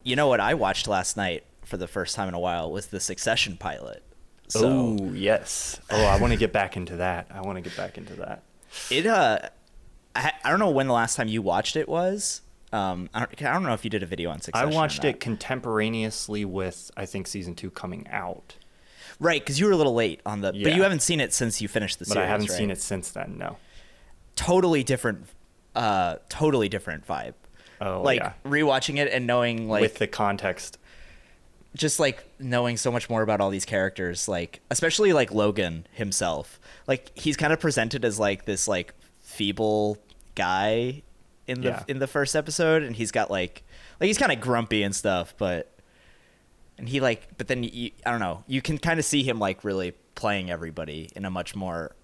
You know what I watched last night for the first time in a while was the Succession pilot. So, oh, yes. Oh, I want to get back into that. It I don't know when the last time you watched it was. I don't know if you did a video on Succession. I watched it contemporaneously with, I think, season 2 coming out. Right, because you were a little late on the... Yeah. But you haven't seen it since you finished the series, But I haven't right? seen it since then, no. Totally different vibe. Oh, like, yeah. rewatching it and knowing, like... With the context. Just, like, knowing so much more about all these characters, like... Especially, like, Logan himself. Like, he's kind of presented as, like, this, like, feeble guy in the first episode, and he's got, like he's kind of grumpy and stuff, but... And he, like... But then, I don't know. You can kind of see him, like, really playing everybody in a much more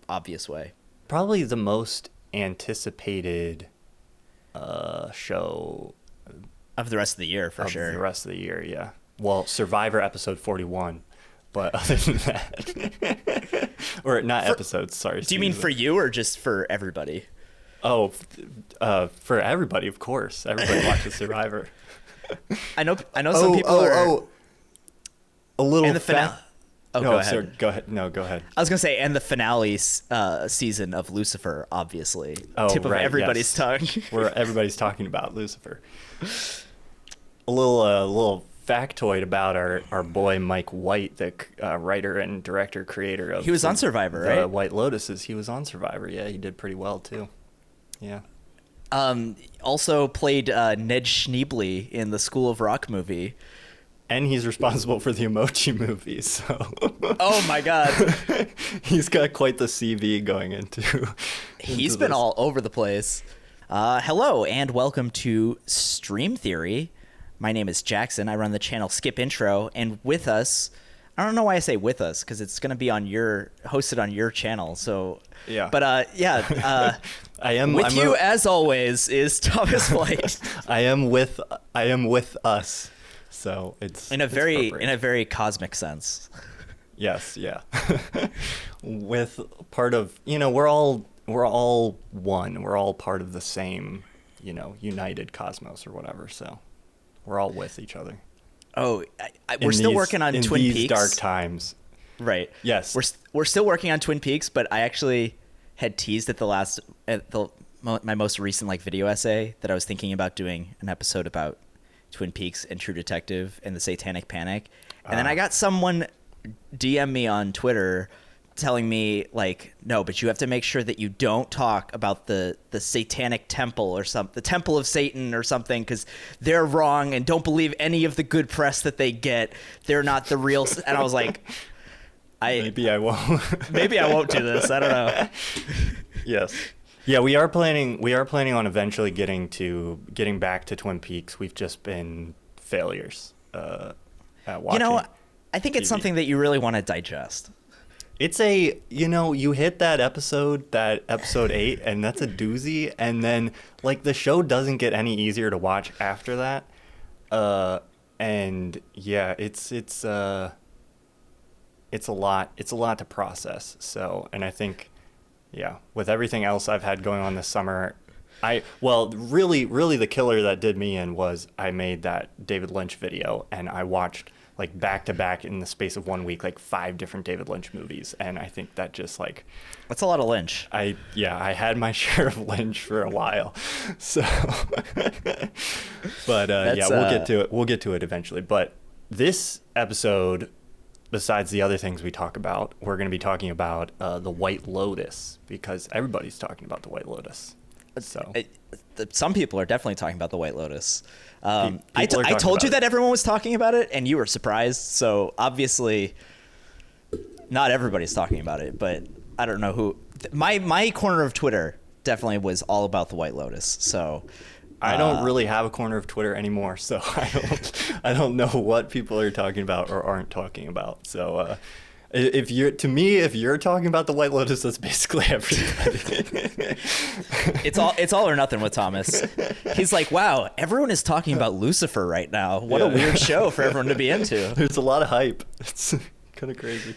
obvious way. Probably the most anticipated show Of the rest of the year, for sure. The rest of the year, yeah. Well, Survivor episode 41, but other than that, or not episodes. Sorry. Do you mean for you or just for everybody? Oh, for everybody, of course. Everybody watches Survivor. I know. Some people are. A little. And the finale. Oh, no, go ahead. Sir, go ahead. No, go ahead. I was gonna say, and the finale season of Lucifer, obviously, tip of everybody's tongue. Where everybody's talking about Lucifer. A little factoid about our boy Mike White, the writer and director creator of. He was on Survivor, right? White Lotuses. He was on Survivor. Yeah, he did pretty well too. Yeah. Also played Ned Schneebly in the School of Rock movie. And he's responsible for the Emoji movie, so... Oh, my God. He's got quite the CV going into He's been all over the place. Hello, and welcome to Stream Theory. My name is Jackson. I run the channel Skip Intro, and with us... I don't know why I say with us, because it's going to be hosted on your channel, so... Yeah. But, yeah... as always, is Thomas White. I am with us. So it's in a very cosmic sense. Yes, yeah. With part of, we're all one. We're all part of the same, united cosmos or whatever. So we're all with each other. Oh, we're still working on Twin Peaks. In these dark times. Right. Yes. We're still working on Twin Peaks, but I actually had teased my most recent video essay that I was thinking about doing an episode about Twin Peaks and True Detective and the Satanic Panic. And then I got someone DM me on Twitter telling me, no, but you have to make sure that you don't talk about the Satanic Temple or the Temple of Satan or something, because they're wrong, and don't believe any of the good press that they get. They're not the real... And I was like... Maybe I won't. Maybe I won't do this. I don't know. Yes. Yeah, we are planning on eventually getting back to Twin Peaks. We've just been failures at watching. I think it's something that you really want to digest. It's you hit that episode 8, and that's a doozy, and then the show doesn't get any easier to watch after that. And yeah, it's a lot to process. So, and I think, yeah, with everything else I've had going on this summer, really the killer that did me in was I made that David Lynch video, and I watched back to back in the space of 1 week 5 different David Lynch movies, and I think that just that's a lot of Lynch. I had my share of Lynch for a while, so but we'll get to it eventually. But this episode, besides the other things we talk about, we're going to be talking about the White Lotus, because everybody's talking about the White Lotus. So some people are definitely talking about the White Lotus. I told you that everyone was talking about it, and you were surprised. So obviously, not everybody's talking about it. But I don't know who. My corner of Twitter definitely was all about the White Lotus. So I don't really have a corner of Twitter anymore, so I don't know what people are talking about or aren't talking about. So if you're talking about the White Lotus, that's basically everybody. It's all or nothing with Thomas. He's like, wow, everyone is talking about Lucifer right now. What a weird show for everyone to be into. There's a lot of hype. It's kind of crazy.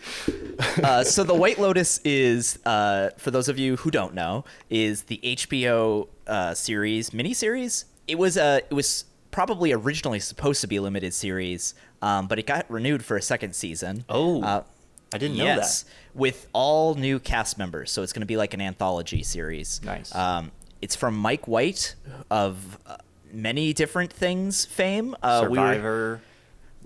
So the White Lotus is, for those of you who don't know, is the HBO miniseries. It was probably originally supposed to be a limited series, but it got renewed for a second season. Oh, I didn't know that. With all new cast members. So it's going to be like an anthology series. Nice. It's from Mike White of many different things fame. Survivor,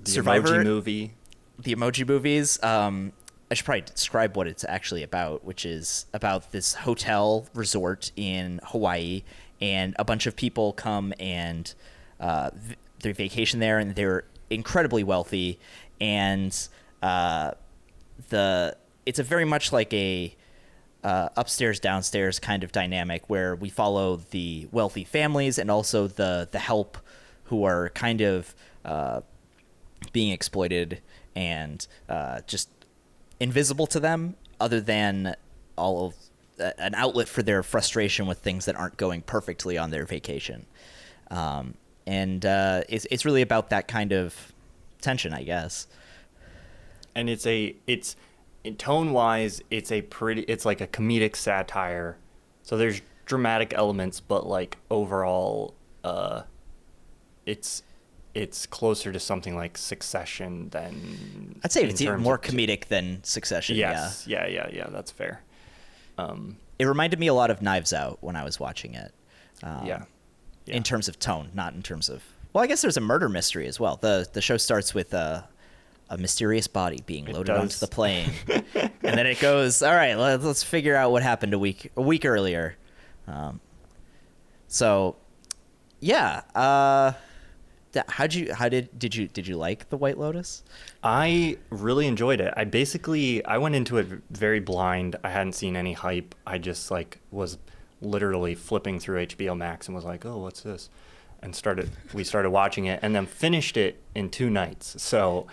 Emoji Movie. The Emoji Movies. I should probably describe what it's actually about, which is about this hotel resort in Hawaii, and a bunch of people come and they vacation there, and they're incredibly wealthy, and it's a very much like a upstairs downstairs kind of dynamic where we follow the wealthy families and also the help who are kind of being exploited and just invisible to them, other than all of an outlet for their frustration with things that aren't going perfectly on their vacation. And it's really about that kind of tension, I guess. And it's tone wise, it's like a comedic satire. So there's dramatic elements, but like overall, it's closer to something like Succession than... I'd say it's even more comedic than Succession. Yes. Yeah. That's fair. It reminded me a lot of Knives Out when I was watching it. Yeah. In terms of tone, not in terms of... Well, I guess there's a murder mystery as well. The show starts with a mysterious body being loaded onto the plane. And then it goes, all right, let's figure out what happened a week earlier. So, yeah. Did you like The White Lotus? I really enjoyed it. I went into it very blind. I hadn't seen any hype. I just was literally flipping through HBO Max and was like, "Oh, what's this?" And we started watching it, and then finished it in 2 nights. So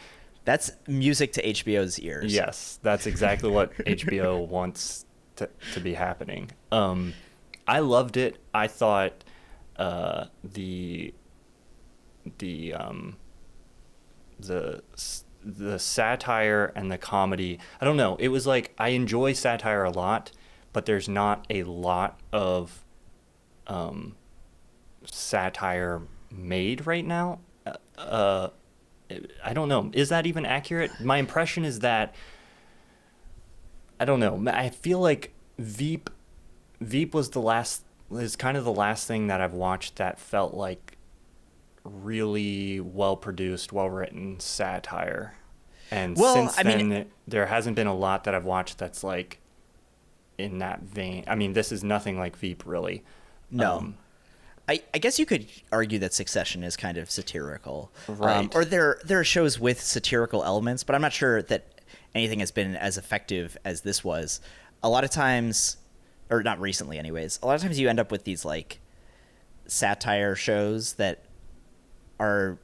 that's music to HBO's ears. Yes, that's exactly what HBO wants to be happening. I loved it. I thought the satire and the comedy, I don't know, it was like, I enjoy satire a lot, but there's not a lot of satire made right now. I don't know, is that even accurate? My impression is that, I don't know, I feel like Veep is kind of the last thing that I've watched that felt like really well-produced, well-written satire. And since then, there hasn't been a lot that I've watched that's like in that vein. I mean, this is nothing like Veep, really. No. I guess you could argue that Succession is kind of satirical. Right. Or there are shows with satirical elements, but I'm not sure that anything has been as effective as this was. A lot of times, or not recently anyways, a lot of times you end up with these like satire shows that are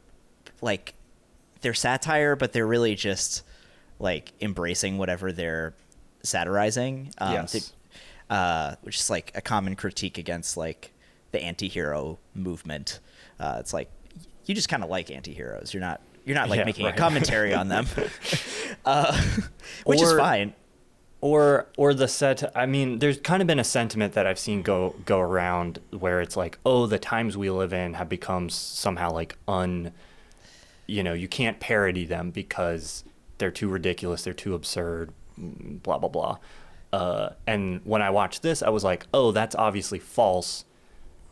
like, they're satire, but they're really just like embracing whatever they're satirizing. Yes. Which is like a common critique against like the anti-hero movement. It's like, you just kind of like anti-heroes. You're not like making a commentary on them, which is fine. Or the set. I mean, there's kind of been a sentiment that I've seen go around where it's like, oh, the times we live in have become somehow like you can't parody them because they're too ridiculous, they're too absurd, blah blah blah. And when I watched this, I was like, oh, that's obviously false.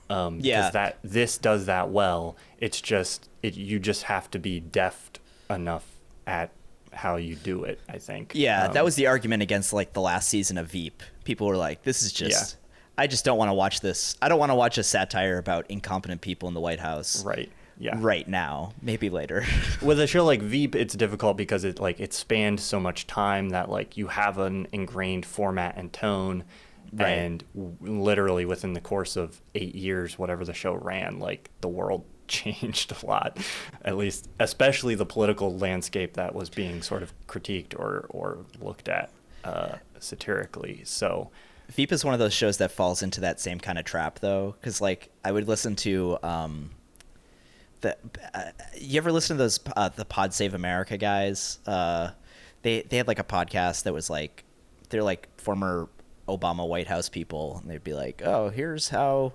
Because this does that well. It's just you just have to be deft enough at how you do it, I think. Yeah, that was the argument against like the last season of Veep. People were like, this is just I just don't want to watch this. I don't want to watch a satire about incompetent people in the White House. Right. Yeah. Right now, maybe later. With a show like Veep, it's difficult because it spanned so much time that like you have an ingrained format and tone. Right. And literally within the course of 8 years, whatever the show ran, like the world changed a lot, at least, especially the political landscape that was being sort of critiqued or looked at satirically. So Veep is one of those shows that falls into that same kind of trap, though, because like I would listen to you ever listen to those the Pod Save America guys? They had like a podcast that was like, they're like former Obama White House people, and they'd be like, oh, here's how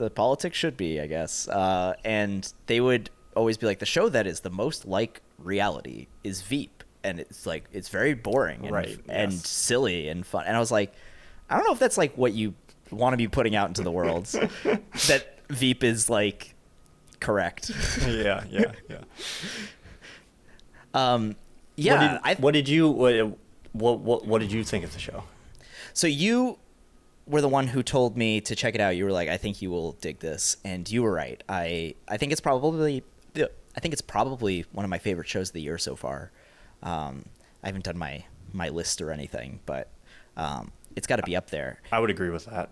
the politics should be, I guess. And they would always be like, the show that is the most like reality is Veep, and it's like it's very boring and silly and fun. And I was like, I don't know if that's like what you want to be putting out into the world. That Veep is like correct. Yeah. What did you think of the show? So you were the one who told me to check it out. You were like, I think you will dig this, and you were right. I think it's probably one of my favorite shows of the year so far. I haven't done my list or anything, but it's got to be up there. I would agree with that.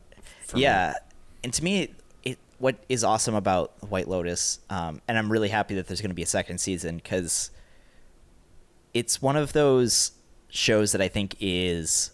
Yeah, and to me, what is awesome about White Lotus, and I'm really happy that there's going to be a second season, because it's one of those shows that I think it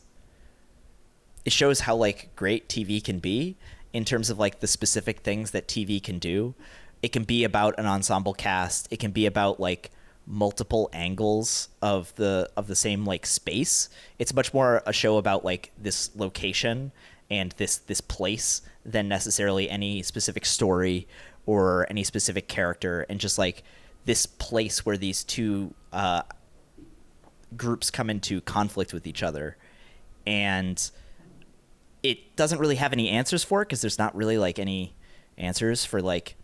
shows how like great TV can be in terms of like the specific things that TV can do. It can be about an ensemble cast. It can be about like multiple angles of the same like space. It's much more a show about like this location and this place than necessarily any specific story or any specific character, and just like this place where these two groups come into conflict with each other. And it doesn't really have any answers for it, because there's not really like any answers for like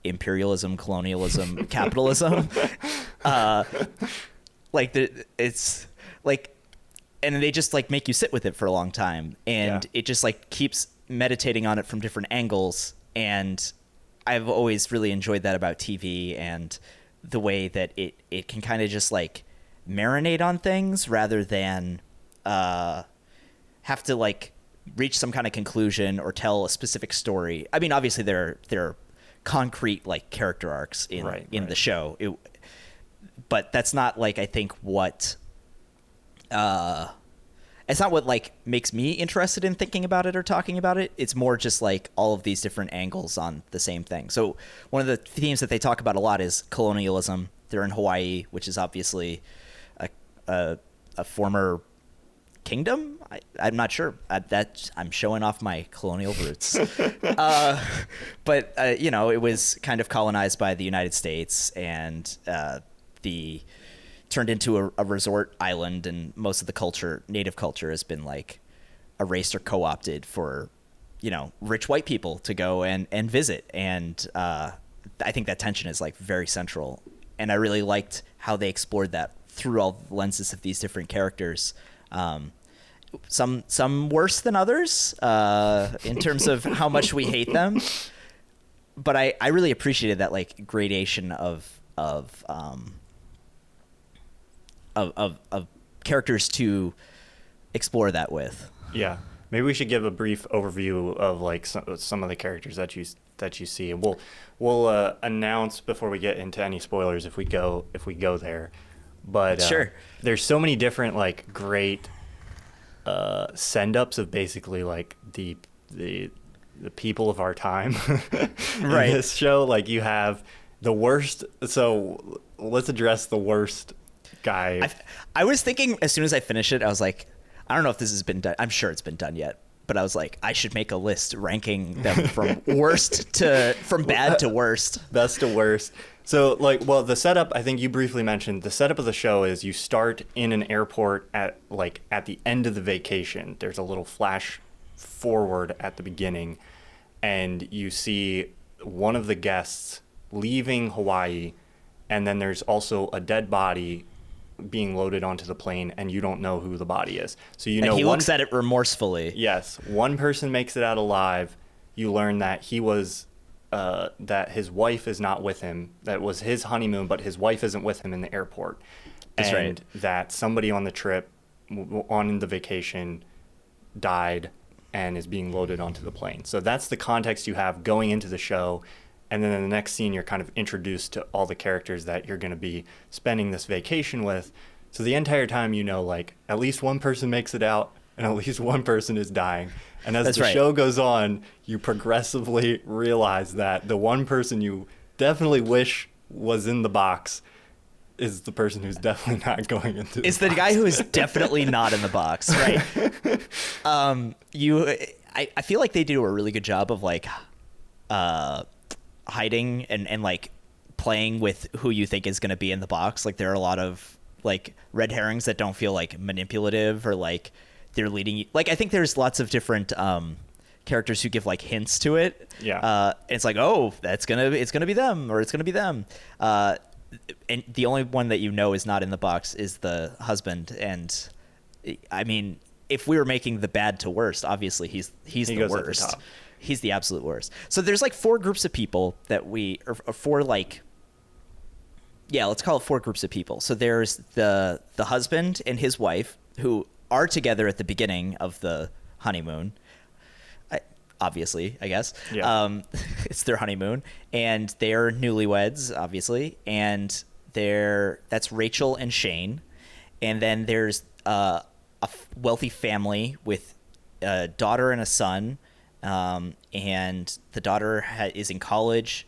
imperialism, colonialism, capitalism. It's like, and they just like make you sit with it for a long time, and it just like keeps meditating on it from different angles. And I've always really enjoyed that about TV, and the way that it can kind of just like marinate on things rather than have to like reach some kind of conclusion or tell a specific story. I mean, obviously there are concrete like character arcs in the show, but that's not like, I think what it's not what like makes me interested in thinking about it or talking about it. It's more just like all of these different angles on the same thing. So one of the themes that they talk about a lot is colonialism. They're in Hawaii, which is obviously a former kingdom. I'm not sure that I'm showing off my colonial roots. But it was kind of colonized by the United States, and turned into a resort island, and most of the native culture has been like erased or co-opted for, rich white people to go and visit. And I think that tension is like very central. And I really liked how they explored that through all the lenses of these different characters. Some worse than others in terms of how much we hate them, but I really appreciated that like gradation of characters to explore that with. Yeah, maybe we should give a brief overview of like some of the characters that you see, and we'll announce before we get into any spoilers if we go there. But sure, there's so many different like great send-ups of basically like the people of our time in this show. Like you have the worst. So let's address the worst guy. I was thinking as soon as I finished it, I was like, I don't know if this has been done. I'm sure it's been done yet, but I was like, I should make a list ranking them from bad to worst, best to worst. So the setup, I think you briefly mentioned, the setup of the show is you start in an airport at the end of the vacation. There's a little flash forward at the beginning, and you see one of the guests leaving Hawaii, and then there's also a dead body being loaded onto the plane, and you don't know who the body is. So and he looks at it remorsefully. Yes, one person makes it out alive. You learn that he was that his wife is not with him. That was his honeymoon, but his wife isn't with him in the airport. That's and right. That somebody on the trip, on the vacation, died and is being loaded onto the plane. So that's the context you have going into the show. And then in the next scene, you're kind of introduced to all the characters that you're going to be spending this vacation with. So the entire time, like at least one person makes it out and at least one person is dying. And as the show goes on, you progressively realize that the one person you definitely wish was in the box is the person who's definitely not going into the box. It's the guy who is definitely not in the box, right? I feel like they do a really good job of like hiding and like playing with who you think is going to be in the box. Like there are a lot of like red herrings that don't feel like manipulative or like they're leading you. Like I think there's lots of different characters who give like hints to it. Yeah. It's like, oh, it's gonna be them, or it's gonna be them. And the only one that you know is not in the box is the husband. And I mean, if we were making the bad to worst, obviously he the goes worst. at the top. He's the absolute worst. So there's like four groups of people that or four like, yeah, let's call it four groups of people. So there's the husband and his wife who are together at the beginning of the honeymoon. Obviously, I guess. Yeah. It's their honeymoon, and they're newlyweds, obviously. And that's Rachel and Shane. And then there's a wealthy family with a daughter and a son. And the daughter is in college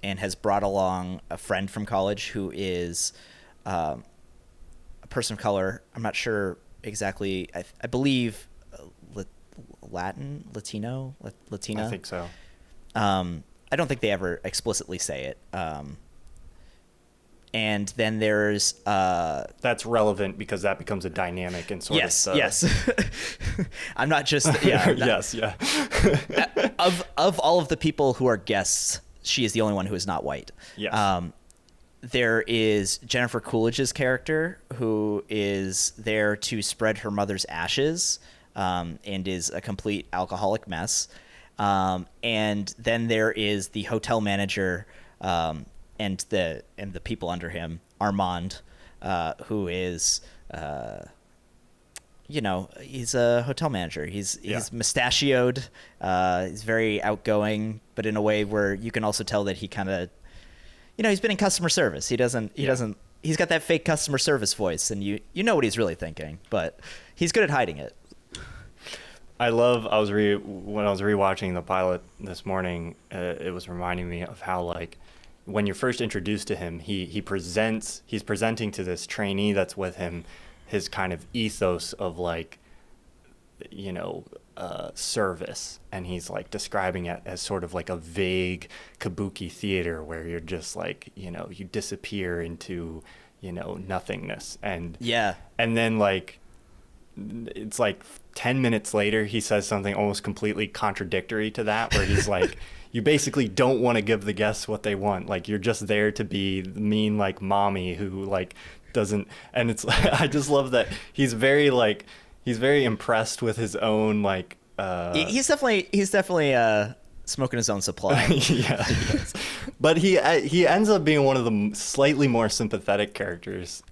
and has brought along a friend from college who is a person of color. I'm not sure exactly. I believe Latina. I think so. I don't think they ever explicitly say it. And then there's that's relevant because that becomes a dynamic and sort of yes. I'm not just yes, yeah. of all of the people who are guests, she is the only one who is not white. Yes. There is Jennifer Coolidge's character who is there to spread her mother's ashes, and is a complete alcoholic mess. And then there is the hotel manager, and the people under him, Armand, who is, he's a hotel manager. He's mustachioed. He's very outgoing, but in a way where you can also tell that he kind of, he's been in customer service. He's got that fake customer service voice, and you know what he's really thinking, but he's good at hiding it. when I was rewatching the pilot this morning, it was reminding me of how like when you're first introduced to him, he's presenting to this trainee that's with him his kind of ethos of like, service, and he's like describing it as sort of like a vague kabuki theater where you're just like, you disappear into, nothingness, and then like it's like 10 minutes later he says something almost completely contradictory to that, where he's like, you basically don't want to give the guests what they want, like you're just there to be mean like mommy who like doesn't. And it's I just love that he's very impressed with his own like he's definitely smoking his own supply. Yeah, but he ends up being one of the slightly more sympathetic characters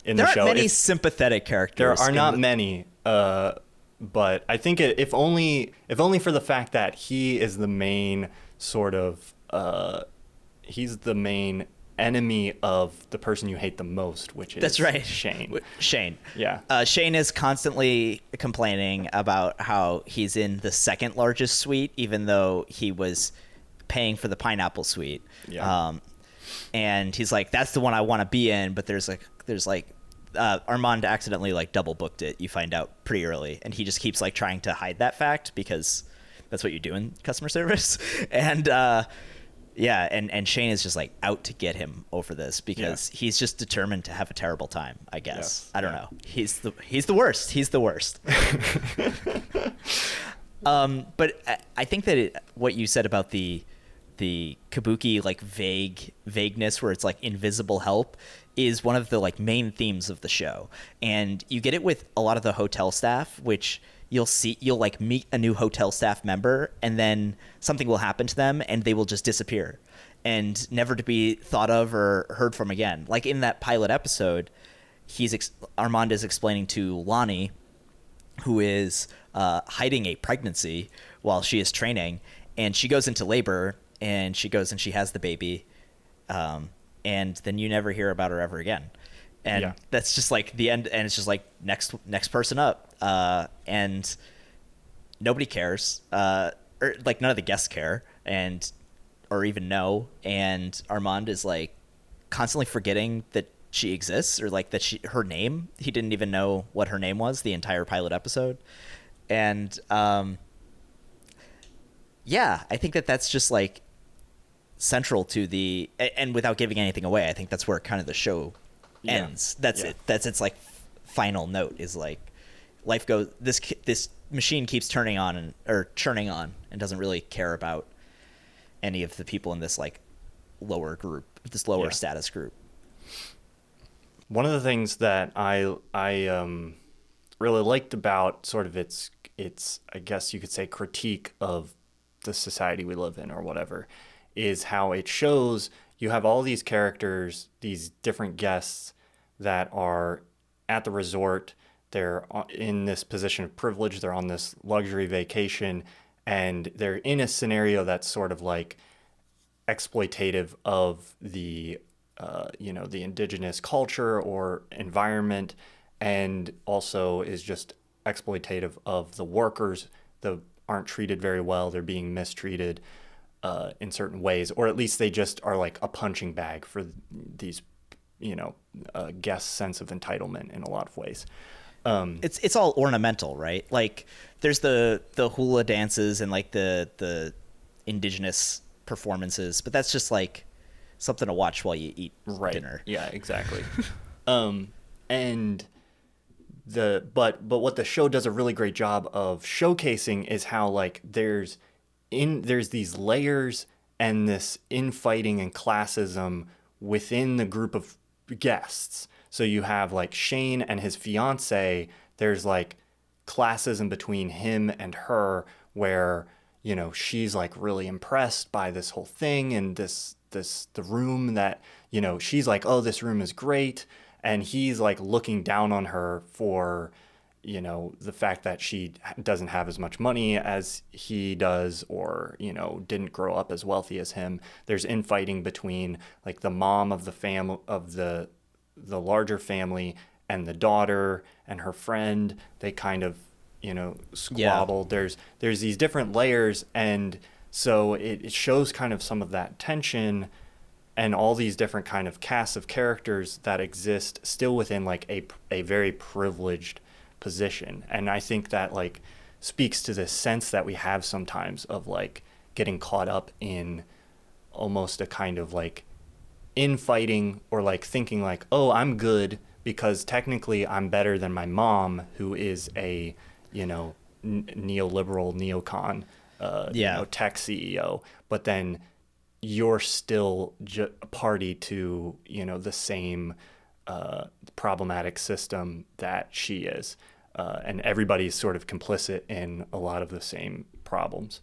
in the show. There aren't many sympathetic characters. There are not many, but I think if only for the fact that he is the main sort of he's the main enemy of the person you hate the most, which is that's right, Shane. Yeah. Shane is constantly complaining about how he's in the second largest suite, even though he was paying for the pineapple suite. Yeah. And he's like, that's the one I want to be in, but there's Armand accidentally like double booked it. You find out pretty early, and he just keeps like trying to hide that fact because that's what you do in customer service. And and Shane is just like out to get him over this because he's just determined to have a terrible time, I guess. Yes. I don't know. He's the worst. He's the worst. But I think that what you said about the kabuki like vagueness where it's like invisible help is one of the like main themes of the show. And you get it with a lot of the hotel staff, which you'll like meet a new hotel staff member and then something will happen to them and they will just disappear and never to be thought of or heard from again. Like in that pilot episode, Armand is explaining to Lonnie, who is hiding a pregnancy while she is training, and she goes into labor and she has the baby, and then you never hear about her ever again. And that's just like the end, and it's just like next person up, and nobody cares, or like none of the guests care, or even know. And Armand is like constantly forgetting that she exists, or like that her name. He didn't even know what her name was the entire pilot episode, and yeah, I think that that's just like central to the, and without giving anything away, I think that's where kind of the show ends. That's it. That's its like final note is like life goes. This machine keeps turning on or churning on and doesn't really care about any of the people in this like lower group, this lower status group. One of the things that I really liked about sort of its I guess you could say critique of the society we live in or whatever is how it shows you have all these characters, these different guests that are at the resort. They're in this position of privilege. They're on this luxury vacation, and they're in a scenario that's sort of like exploitative of the the indigenous culture or environment, and also is just exploitative of the workers that aren't treated very well. They're being mistreated in certain ways, or at least they just are like a punching bag for these guests' sense of entitlement in a lot of ways. It's all ornamental, right? Like there's the hula dances and like the indigenous performances, but that's just like something to watch while you eat dinner. Yeah, exactly. And but what the show does a really great job of showcasing is how like there's these layers and this infighting and classism within the group of guests. So you have like Shane and his fiance, there's like classism between him and her where, she's like really impressed by this whole thing and the room that, she's like, oh, this room is great. And he's like looking down on her for, the fact that she doesn't have as much money as he does or, didn't grow up as wealthy as him. There's infighting between like the mom of the family of the larger family and the daughter and her friend. They kind of, squabble. Yeah. There's these different layers, and so it shows kind of some of that tension and all these different kind of casts of characters that exist still within like a very privileged position. And I think that like speaks to this sense that we have sometimes of like getting caught up in almost a kind of like infighting or like thinking like, oh, I'm good because technically I'm better than my mom, who is a, neoliberal neocon, tech CEO. But then you're still party to, the same problematic system that she is. And everybody's sort of complicit in a lot of the same problems.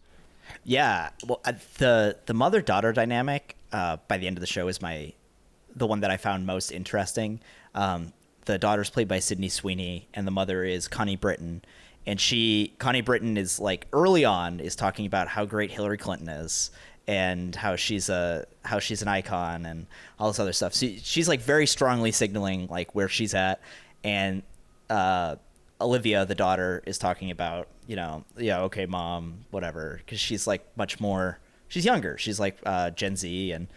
Yeah. Well, the mother-daughter dynamic by the end of the show is the one that I found most interesting. The daughter's played by Sydney Sweeney, and the mother is Connie Britton. And Connie Britton is like early on is talking about how great Hillary Clinton is and how she's an icon and all this other stuff. So she's like very strongly signaling like where she's at. And Olivia, the daughter, is talking about, okay, mom, whatever, because she's like she's younger. She's like Gen Z, and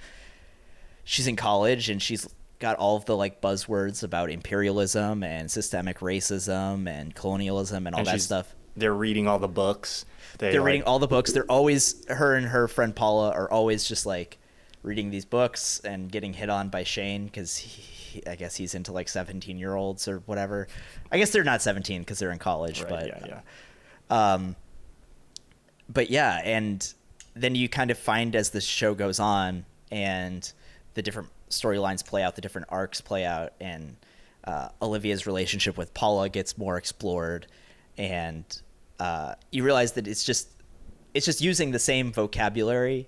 she's in college, and she's got all of the like buzzwords about imperialism and systemic racism and colonialism and all that stuff. They're reading all the books. They're reading all the books. They're always, her and her friend Paula are always just like reading these books and getting hit on by Shane because I guess he's into like 17-year-olds or whatever. I guess they're not 17 because they're in college, right, but yeah, and then you kind of find as the show goes on and the different storylines play out, the different arcs play out, and Olivia's relationship with Paula gets more explored, and you realize that it's just using the same vocabulary,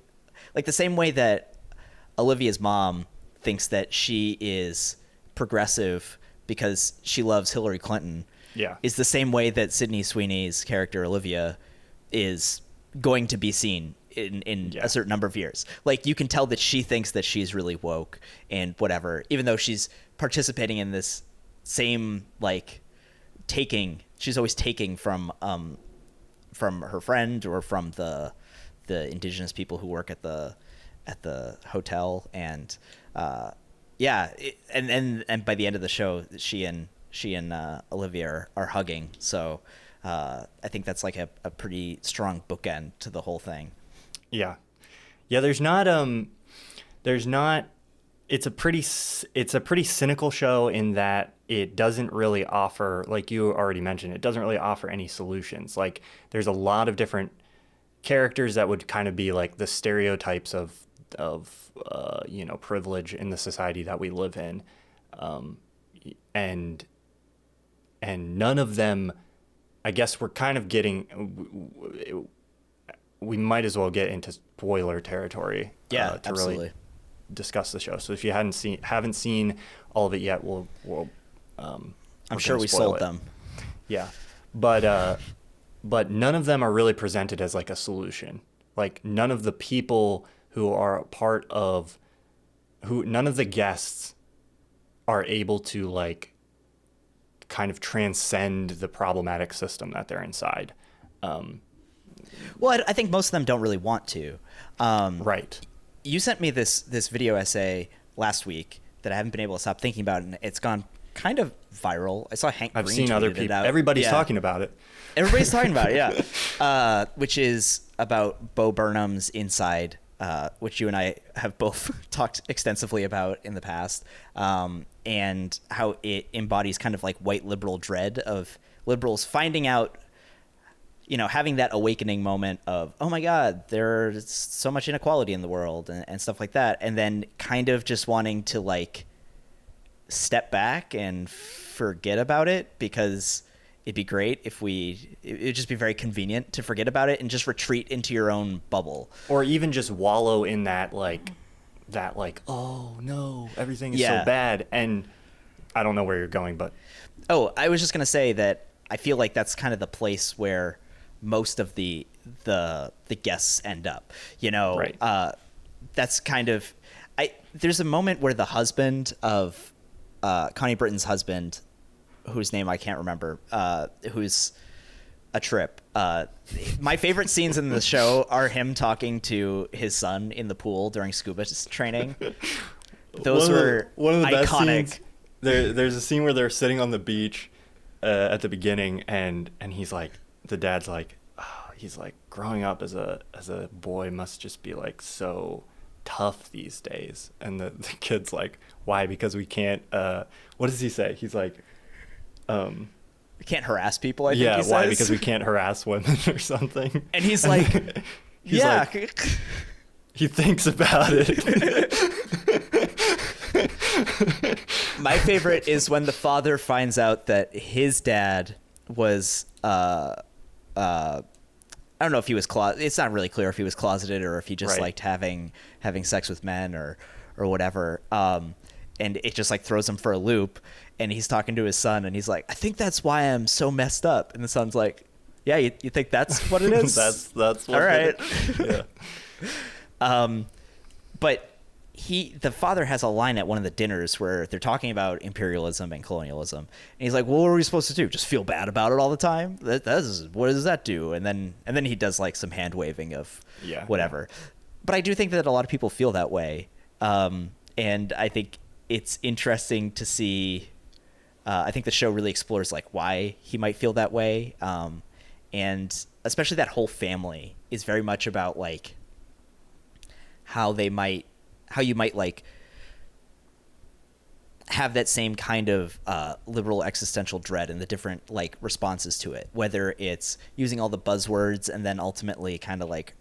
like the same way that Olivia's mom thinks that she is progressive because she loves Hillary Clinton. Yeah, is the same way that Sydney Sweeney's character Olivia is going to be seen in a certain number of years. Like you can tell that she thinks that she's really woke and whatever, even though she's participating in this same like she's always taking from her friend or from the indigenous people who work at the hotel. And and by the end of the show, she and Olivia are hugging. So I think that's like a pretty strong bookend to the whole thing. Yeah. Yeah, there's not it's a pretty cynical show in that it doesn't really offer, like you already mentioned, it doesn't really offer any solutions. Like there's a lot of different characters that would kind of be like the stereotypes of privilege in the society that we live in. And none of them, I guess we're kind of getting, we might as well get into spoiler territory. Yeah, to absolutely. really discuss the show. So if you haven't seen all of it yet, I'm sure we sold them. Yeah. But none of them are really presented as like a solution. Like none of the people who are a part of none of the guests are able to like kind of transcend the problematic system that they're inside. Well, I think most of them don't really want to. Right. You sent me this video essay last week that I haven't been able to stop thinking about, and it's gone kind of viral. I saw Hank Green I've seen other people. out. Everybody's talking about it. Everybody's talking about it, yeah. Which is about Bo Burnham's Inside, which you and I have both talked extensively about in the past, and how it embodies kind of like white liberal dread of liberals finding out, having that awakening moment of, oh my God, there's so much inequality in the world and stuff like that. And then kind of just wanting to like step back and forget about it, because it'd be great if it'd just be very convenient to forget about it and just retreat into your own bubble. Or even just wallow in that oh no, everything is so bad. And I don't know where you're going, but. Oh, I was just going to say that I feel like that's kind of the place where most of the guests end up, Right. That's kind of, there's a moment where the husband of Connie Britton's husband, whose name I can't remember, who's a trip. My favorite scenes in the show are him talking to his son in the pool during scuba training. Those were one of the iconic. Best scenes. There's a scene where they're sitting on the beach at the beginning, and he's like, the dad's like, he's like, growing up as a boy must just be like so tough these days. And the kid's like, why? Because we can't. What does he say? He's like, we can't harass people. I think he says. Why? Because we can't harass women or something. And he's like, yeah. Like, he thinks about it. My favorite is when the father finds out that his dad was I don't know if he was it's not really clear if he was closeted or if he just liked having sex with men or whatever. And it just like throws him for a loop, and he's talking to his son and he's like, I think that's why I'm so messed up. And the son's like, yeah, you think that's what it is? that's what all right. Yeah. But the father has a line at one of the dinners where they're talking about imperialism and colonialism, and he's like, well, what are we supposed to do? Just feel bad about it all the time? What does that do? And then he does like some hand waving of whatever. Yeah. But I do think that a lot of people feel that way. And I think it's interesting to see, I think the show really explores like why he might feel that way. And especially that whole family is very much about like how you might like have that same kind of liberal existential dread and the different like responses to it, whether it's using all the buzzwords and then ultimately kind of like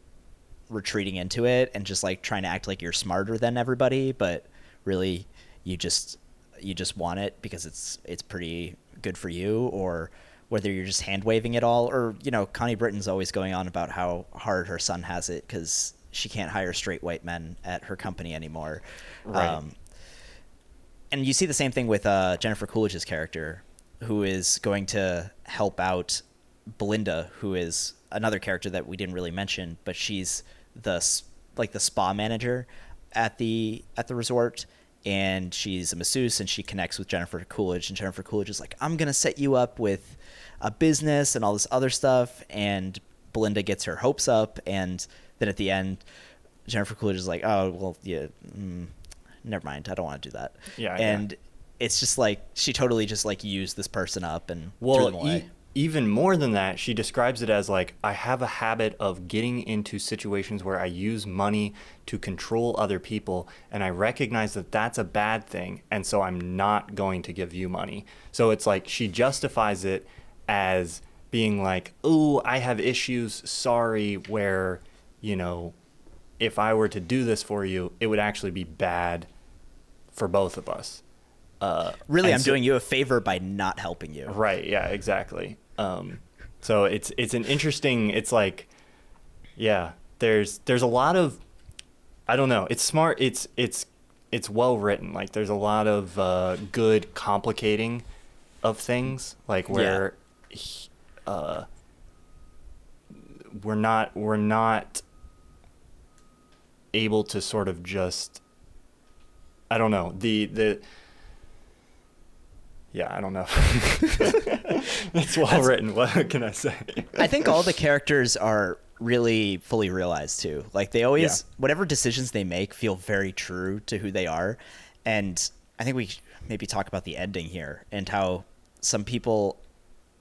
retreating into it and just like trying to act like you're smarter than everybody, but really you just want it because it's pretty good for you, or whether you're just hand waving it all, or Connie Britton's always going on about how hard her son has it because she can't hire straight white men at her company anymore. Right. And you see the same thing with Jennifer Coolidge's character, who is going to help out Belinda, who is another character that we didn't really mention, but she's the spa manager at the resort, and she's a masseuse, and she connects with Jennifer Coolidge, and Jennifer Coolidge is like, I'm going to set you up with a business and all this other stuff, and Belinda gets her hopes up, and then at the end, Jennifer Coolidge is like, oh, well, yeah, never mind. I don't want to do that. Yeah. And it's just like, she totally just like used this person up and threw them away. even more than that, she describes it as like, I have a habit of getting into situations where I use money to control other people, and I recognize that that's a bad thing, and so I'm not going to give you money. So it's like she justifies it as being like, oh, I have issues, sorry, where, you know, if I were to do this for you, it would actually be bad for both of us. Really, I'm doing you a favor by not helping you. Right. Yeah, exactly. So it's an interesting, it's like, yeah, there's a lot of, I don't know, it's smart. It's well written. Like there's a lot of, good complicating of things, like where, we're not able to sort of just, I don't know, yeah, I don't know. It's well written. What can I say? I think all the characters are really fully realized too. Like they always, whatever decisions they make feel very true to who they are. And I think we should maybe talk about the ending here and how some people,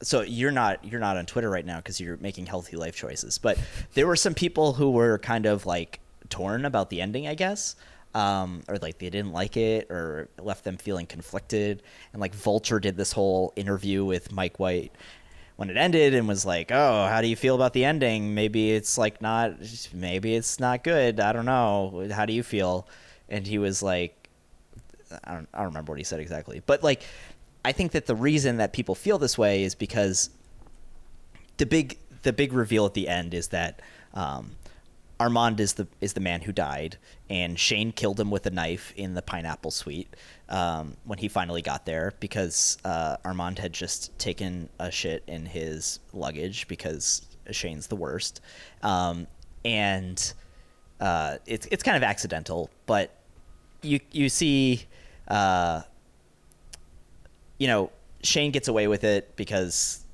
so you're not on Twitter right now because you're making healthy life choices, but there were some people who were kind of like torn about the ending, I guess. Or like they didn't like it or left them feeling conflicted. And like Vulture did this whole interview with Mike White when it ended and was like, oh, how do you feel about the ending? Maybe it's not good. I don't know. How do you feel? And he was like, I don't remember what he said exactly, but like, I think that the reason that people feel this way is because the big reveal at the end is that, Armand is the man who died, and Shane killed him with a knife in the pineapple suite when he finally got there because Armand had just taken a shit in his luggage because Shane's the worst, and it's kind of accidental, but you see, Shane gets away with it because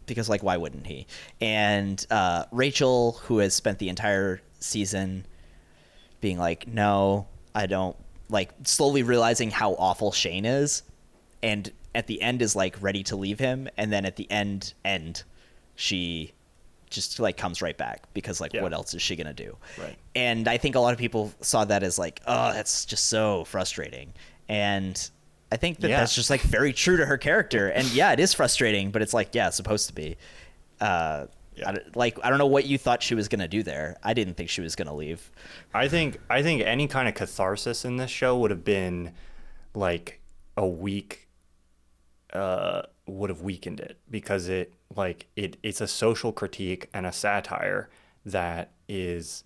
because like why wouldn't he? And Rachel, who has spent the entire season being like, no, I don't, like slowly realizing how awful Shane is, and at the end is like ready to leave him, and then at the end she just like comes right back because like what else is she gonna do? Right. And I think a lot of people saw that as like, oh, that's just so frustrating. And I think that that's just like very true to her character. And yeah, it is frustrating, but it's like, yeah, it's supposed to be. I don't know what you thought she was going to do there. I didn't think she was going to leave. I think any kind of catharsis in this show would have been like a week, would have weakened it because it's a social critique and a satire that is,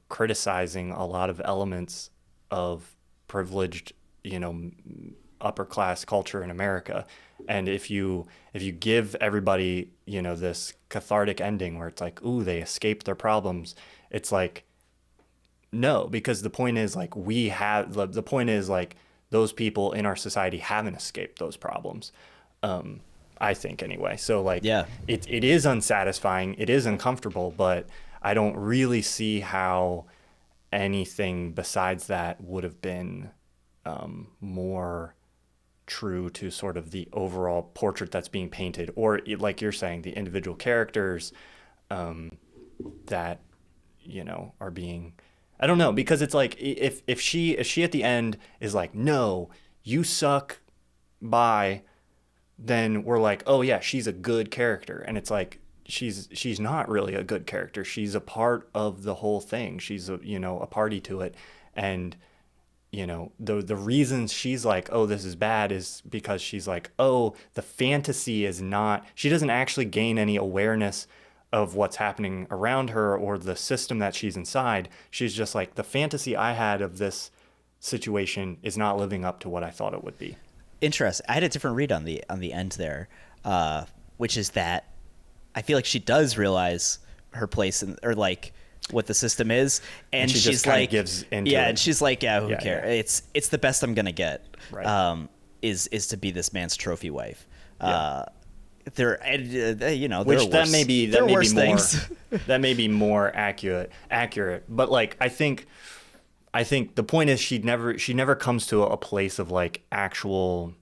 criticizing a lot of elements of privileged, upper class culture in America. And if you give everybody, this cathartic ending where it's like, ooh, they escaped their problems, it's like, no, because the point is like the point is like those people in our society haven't escaped those problems. I think anyway. So like, it is unsatisfying. It is uncomfortable, but I don't really see how anything besides that would have been more true to sort of the overall portrait that's being painted, or like you're saying, the individual characters that are being, I don't know, because it's like if she at the end is like, no, you suck, bye, then we're like, oh yeah, she's a good character. And it's like she's not really a good character. She's a part of the whole thing. She's a party to it. And the reasons she's like, oh, this is bad is because she's like, oh, the fantasy is not, she doesn't actually gain any awareness of what's happening around her or the system that she's inside. She's just like, the fantasy I had of this situation is not living up to what I thought it would be. Interesting. I had a different read on the end there, which is that I feel like she does realize her place or like what the system is, and she she's just like, gives into yeah, it. and she's like, yeah, who cares? It's the best I'm gonna get. Right. Is to be this man's trophy wife. Yeah. There, which that may be more things. that may be more accurate. But like, I think the point is she never comes to a place of like actual,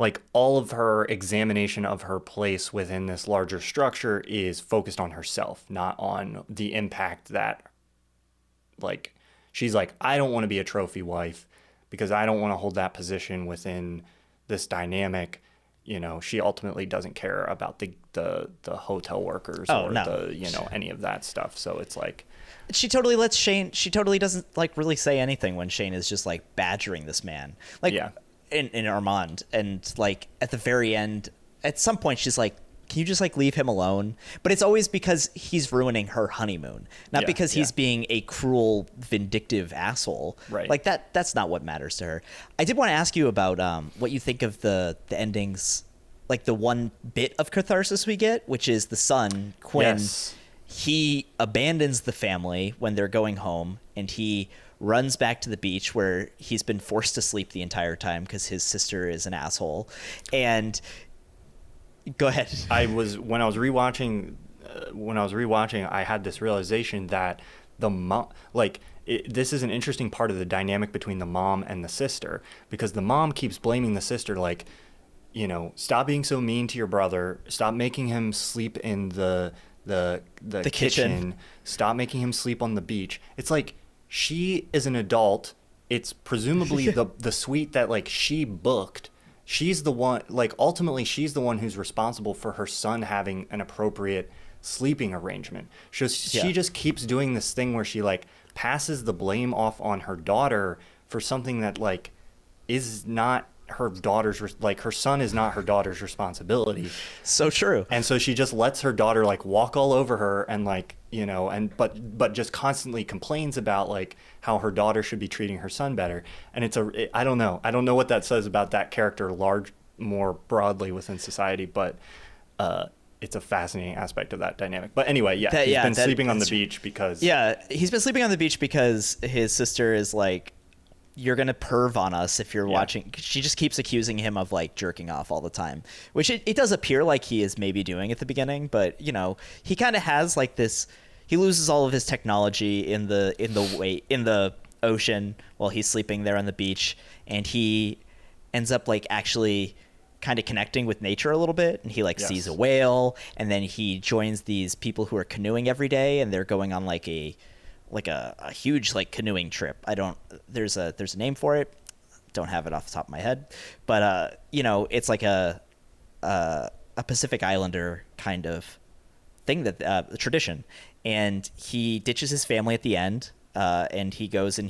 like all of her examination of her place within this larger structure is focused on herself, not on the impact that, like, she's like, I don't want to be a trophy wife because I don't want to hold that position within this dynamic. You know, she ultimately doesn't care about the hotel workers or the, you know, any of that stuff. So it's like, she totally lets Shane, she totally doesn't like really say anything when Shane is just like badgering this man, like in Armand. And like at the very end, at some point she's like, can you just like leave him alone? But it's always because he's ruining her honeymoon, not because he's being a cruel, vindictive asshole. Right. Like that's not what matters to her. I did want to ask you about what you think of the endings, like the one bit of catharsis we get, which is the son, Quinn. Yes. He abandons the family when they're going home, and he runs back to the beach where he's been forced to sleep the entire time because his sister is an asshole. And go ahead. When I was rewatching, I had this realization that the mom, like, this is an interesting part of the dynamic between the mom and the sister, because the mom keeps blaming the sister, like, you know, stop being so mean to your brother, stop making him sleep in the kitchen, stop making him sleep on the beach. It's like, she is an adult. It's presumably the suite that like she booked. She's the one, like, ultimately she's the one who's responsible for her son having an appropriate sleeping arrangement. She just keeps doing this thing where she like passes the blame off on her daughter for something that like is not her daughter's, like, her son is not her daughter's responsibility. So true. And so she just lets her daughter like walk all over her and like, you know, and but just constantly complains about like how her daughter should be treating her son better. And I don't know what that says about that character more broadly within society, but it's a fascinating aspect of that dynamic. But anyway, he's been sleeping on the beach because he's been sleeping on the beach because his sister is like, you're gonna perv on us if you're watching. She just keeps accusing him of like jerking off all the time, which it does appear like he is maybe doing at the beginning, but you know, he kind of has like this, he loses all of his technology in the ocean while he's sleeping there on the beach, and he ends up like actually kind of connecting with nature a little bit, and he like sees a whale, and then he joins these people who are canoeing every day, and they're going on like a huge like canoeing trip. There's a name for it. Don't have it off the top of my head, but you know, it's like a Pacific Islander kind of thing, that tradition. And he ditches his family at the end, and he goes and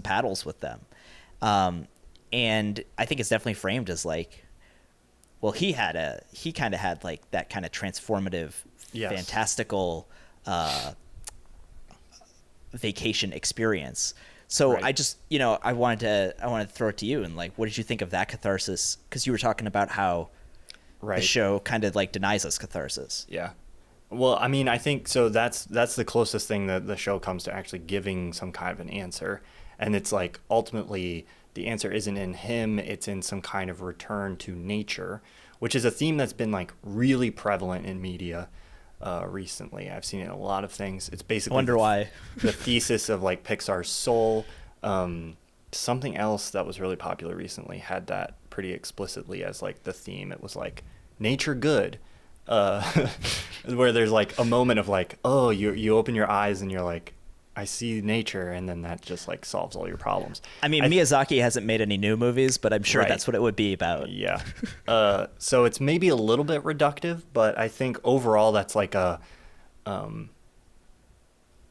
paddles with them. And I think it's definitely framed as like, well, he kind of had like that kind of transformative, fantastical vacation experience. So I just, you know, I wanted to throw it to you, and like, what did you think of that catharsis? Because you were talking about how the show kind of like denies us catharsis. Yeah. Well, I mean, I think so. That's the closest thing that the show comes to actually giving some kind of an answer, and it's like ultimately the answer isn't in him; it's in some kind of return to nature, which is a theme that's been like really prevalent in media recently. I've seen it in a lot of things. It's basically why the thesis of like Pixar's Soul. Something else that was really popular recently had that pretty explicitly as like the theme. It was like nature good, where there's like a moment of like, oh, you open your eyes and you're like, I see nature, and then that just like solves all your problems. I mean, Miyazaki hasn't made any new movies, but I'm sure that's what it would be about. Yeah. So it's maybe a little bit reductive, but I think overall that's like a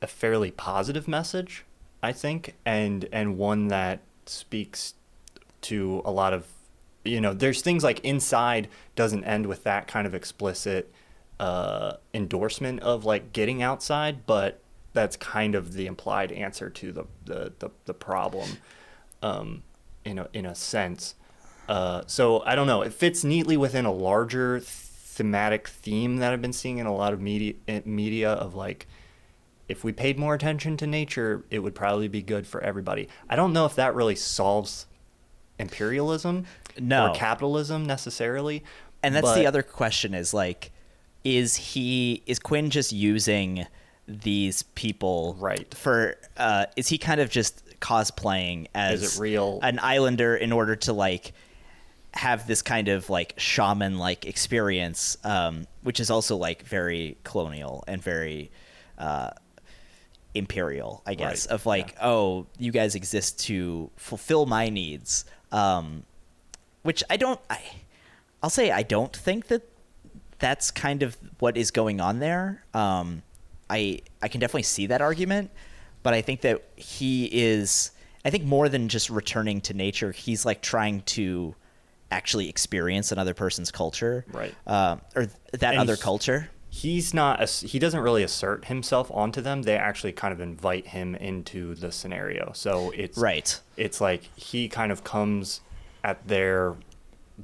fairly positive message, I think, and one that speaks to a lot of, you know, there's things like Inside doesn't end with that kind of explicit endorsement of like getting outside, but that's kind of the implied answer to the problem, in a sense. So I don't know. It fits neatly within a larger thematic theme that I've been seeing in a lot of media of like, if we paid more attention to nature, it would probably be good for everybody. I don't know if that really solves imperialism or capitalism necessarily. And that's the other question is like, is Quinn just using these people for is he kind of just cosplaying as is it real? An islander in order to like have this kind of like shaman like experience, which is also like very colonial and very imperial, I guess, Right. of like, oh, you guys exist to fulfill my needs, which I'll say I don't think that that's kind of what is going on there. I can definitely see that argument, but I think that I think more than just returning to nature, he's like trying to actually experience another person's culture, Right. Or that And other culture. He doesn't really assert himself onto them. They actually kind of invite him into the scenario. So Right. it's like he kind of comes at their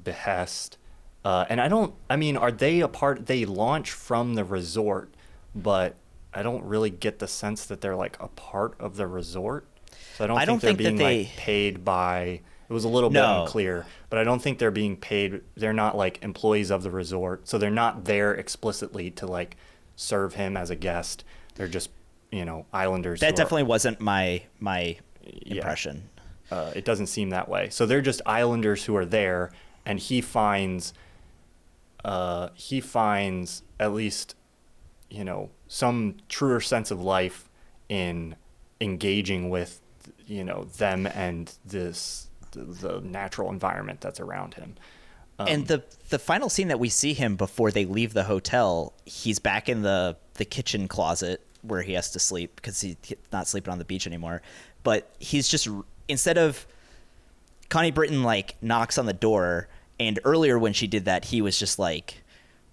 behest. And are they a part? They launch from the resort, but I don't really get the sense that they're like a part of the resort. So I don't think they're being like paid by. It was a little bit unclear, but I don't think they're being paid. They're not like employees of the resort, so they're not there explicitly to like serve him as a guest. They're just, islanders. That definitely wasn't my impression. It doesn't seem that way. So they're just islanders who are there, and he finds at least, some truer sense of life in engaging with, them and the natural environment that's around him. And the final scene that we see him before they leave the hotel, he's back in the kitchen closet where he has to sleep because he's not sleeping on the beach anymore. But he's just, instead of, Connie Britton like knocks on the door, and earlier when she did that, he was just like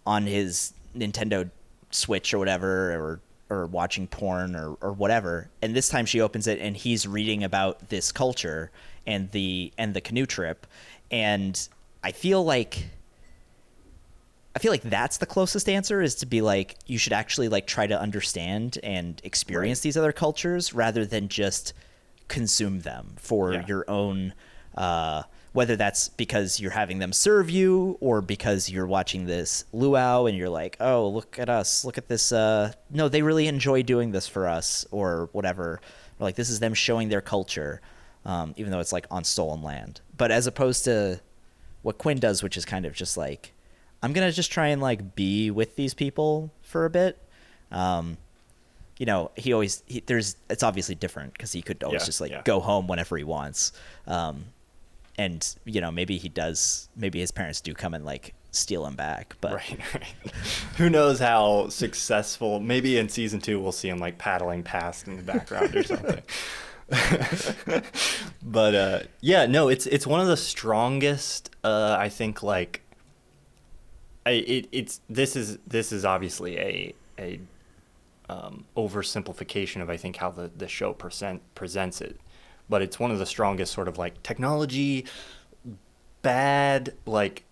on his Nintendo Switch or whatever, or watching porn or whatever. And this time she opens it and he's reading about this culture and the canoe trip. And I feel like that's the closest answer, is to be like, you should actually like try to understand and experience these other cultures rather than just consume them for your own, whether that's because you're having them serve you or because you're watching this luau and you're like, oh, look at us, look at this. No, they really enjoy doing this for us or whatever. Or like, this is them showing their culture, even though it's like on stolen land. But as opposed to what Quinn does, which is kind of just like, I'm going to just try and like be with these people for a bit. It's obviously different because he could always just go home whenever he wants. And maybe his parents do come and like steal him back, but right. Who knows how successful, maybe in season 2, we'll see him like paddling past in the background or something. But it's one of the strongest, I think, like, this is obviously a oversimplification of, I think, how the show presents it, but it's one of the strongest sort of like technology bad, like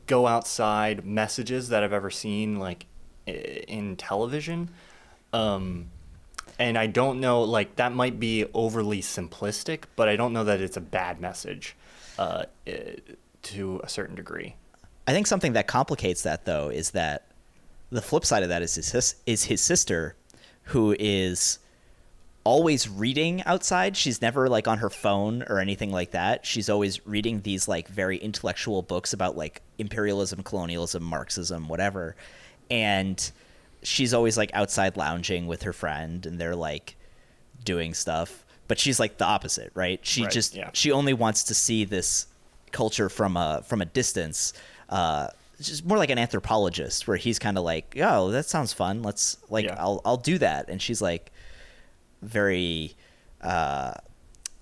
go outside messages that I've ever seen, like in television. And I don't know, like, that might be overly simplistic, but I don't know that it's a bad message to a certain degree. I think something that complicates that, though, is that the flip side of that is his sister, who is always reading outside. She's never like on her phone or anything like that. She's always reading these like very intellectual books about like imperialism, colonialism, Marxism, whatever. And she's always like outside lounging with her friend and they're like doing stuff. But she's like the opposite, right? She only wants to see this culture from a distance. Just more like an anthropologist, where he's kind of like, oh, that sounds fun. Let's like, I'll do that. And she's like very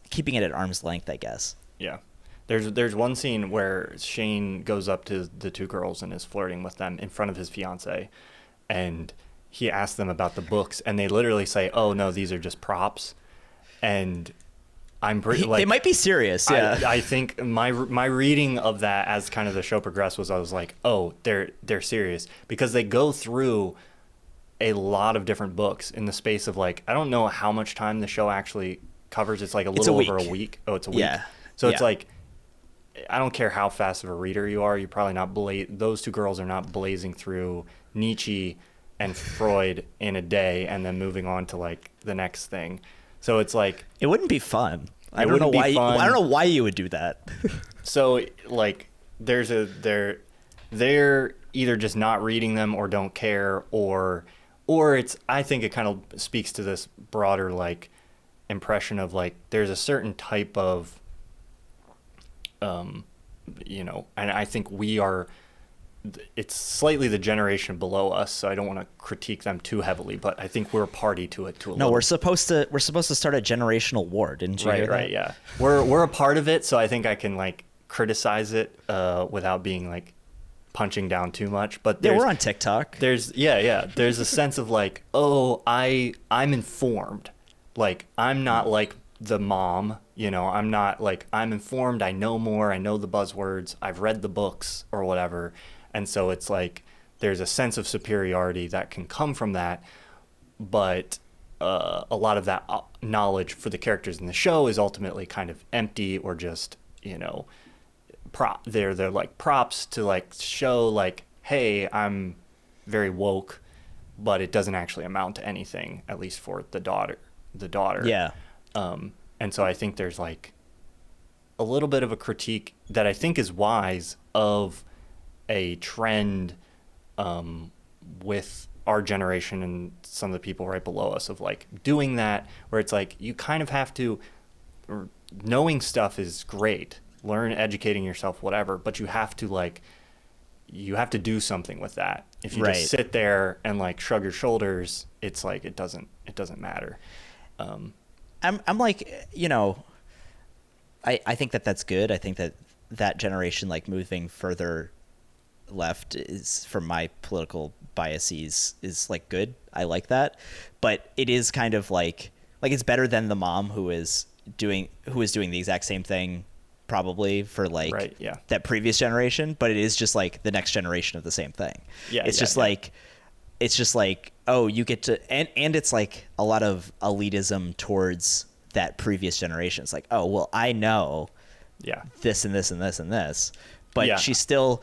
keeping it at arm's length, I guess. Yeah. There's one scene where Shane goes up to the two girls and is flirting with them in front of his fiance, and he asks them about the books, and they literally say, oh no, these are just props. And I'm pretty like, they might be serious. Yeah. I think my reading of that as kind of the show progressed was, I was like, oh, they're serious, because they go through a lot of different books in the space of like, I don't know how much time the show actually covers. It's like a little over a week. Oh, it's a week. Yeah. So it's like, I don't care how fast of a reader you are, you're probably not those two girls are not blazing through Nietzsche and Freud in a day and then moving on to like the next thing. So it's like, it wouldn't be fun. I don't know why you would do that. So like they're either just not reading them or don't care, or it's, I think it kind of speaks to this broader like impression of like there's a certain type of and I think it's slightly the generation below us, so I don't want to critique them too heavily, but I think we're a party to it too. No, we're supposed to start a generational war, didn't you hear that? Right, yeah. We're a part of it, so I think I can like criticize it without being like punching down too much. But we're on TikTok. There's a sense of like, oh, I'm informed. Like I'm not like the mom, I'm not like, I'm informed, I know more, I know the buzzwords, I've read the books or whatever. And so it's like there's a sense of superiority that can come from that, but a lot of that knowledge for the characters in the show is ultimately kind of empty, or just they're like props to like show like, hey, I'm very woke, but it doesn't actually amount to anything, at least for the daughter. Yeah. And so I think there's like a little bit of a critique that I think is wise of a trend with our generation and some of the people right below us of like doing that, where it's like you kind of have to, knowing stuff is great, educating yourself, whatever, but you have to do something with that. If you just sit there and like shrug your shoulders, it's like it doesn't matter. I'm like, I think that's good. I think that generation, like moving further left, is, from my political biases, is like good. I like that, but it is kind of like it's better than the mom who is doing the exact same thing, probably, for like that previous generation, but it is just like the next generation of the same thing. It's just like, oh, you get to, and it's like a lot of elitism towards that previous generation. It's like, oh, well, I know this and this and this and this, but she still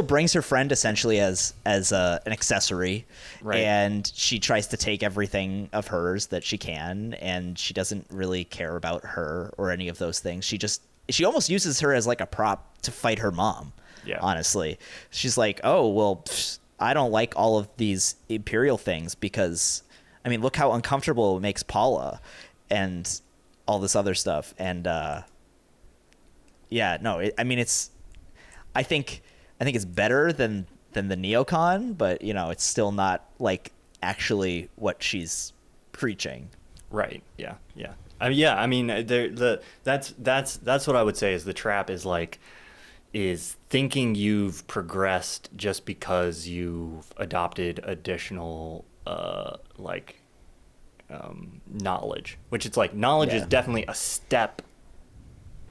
brings her friend essentially as an accessory, and she tries to take everything of hers that she can, and she doesn't really care about her or any of those things. She almost uses her as like a prop to fight her mom. Honestly, she's like, oh, well, I don't like all of these imperial things because, I mean, look how uncomfortable it makes Paula and all this other stuff. And I think it's better than the neocon, but it's still not like actually what she's preaching. Right. Yeah. I mean, that's what I would say is the trap is thinking you've progressed just because you've adopted additional knowledge, which it's like knowledge is definitely a step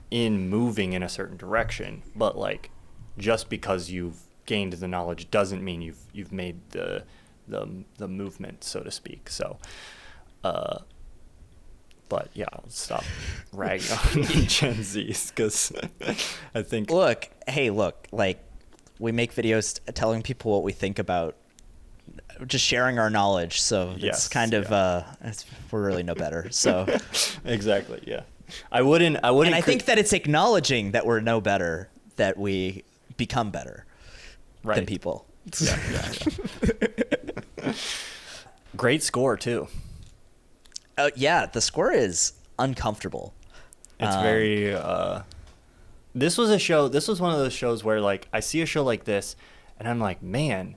in moving in a certain direction, but like just because you've gained the knowledge doesn't mean you've made the movement, so to speak. So but yeah, I'll stop ragging on Gen Zs, because I think... Look, like, we make videos telling people what we think about, just sharing our knowledge, so it's kind of, we're really no better, so... Exactly, yeah. I wouldn't... And I think that it's acknowledging that we're no better, that we become better than people. Yeah. Great score, too. The score is uncomfortable. It's very this was one of those shows where like I see a show like this and I'm like, man,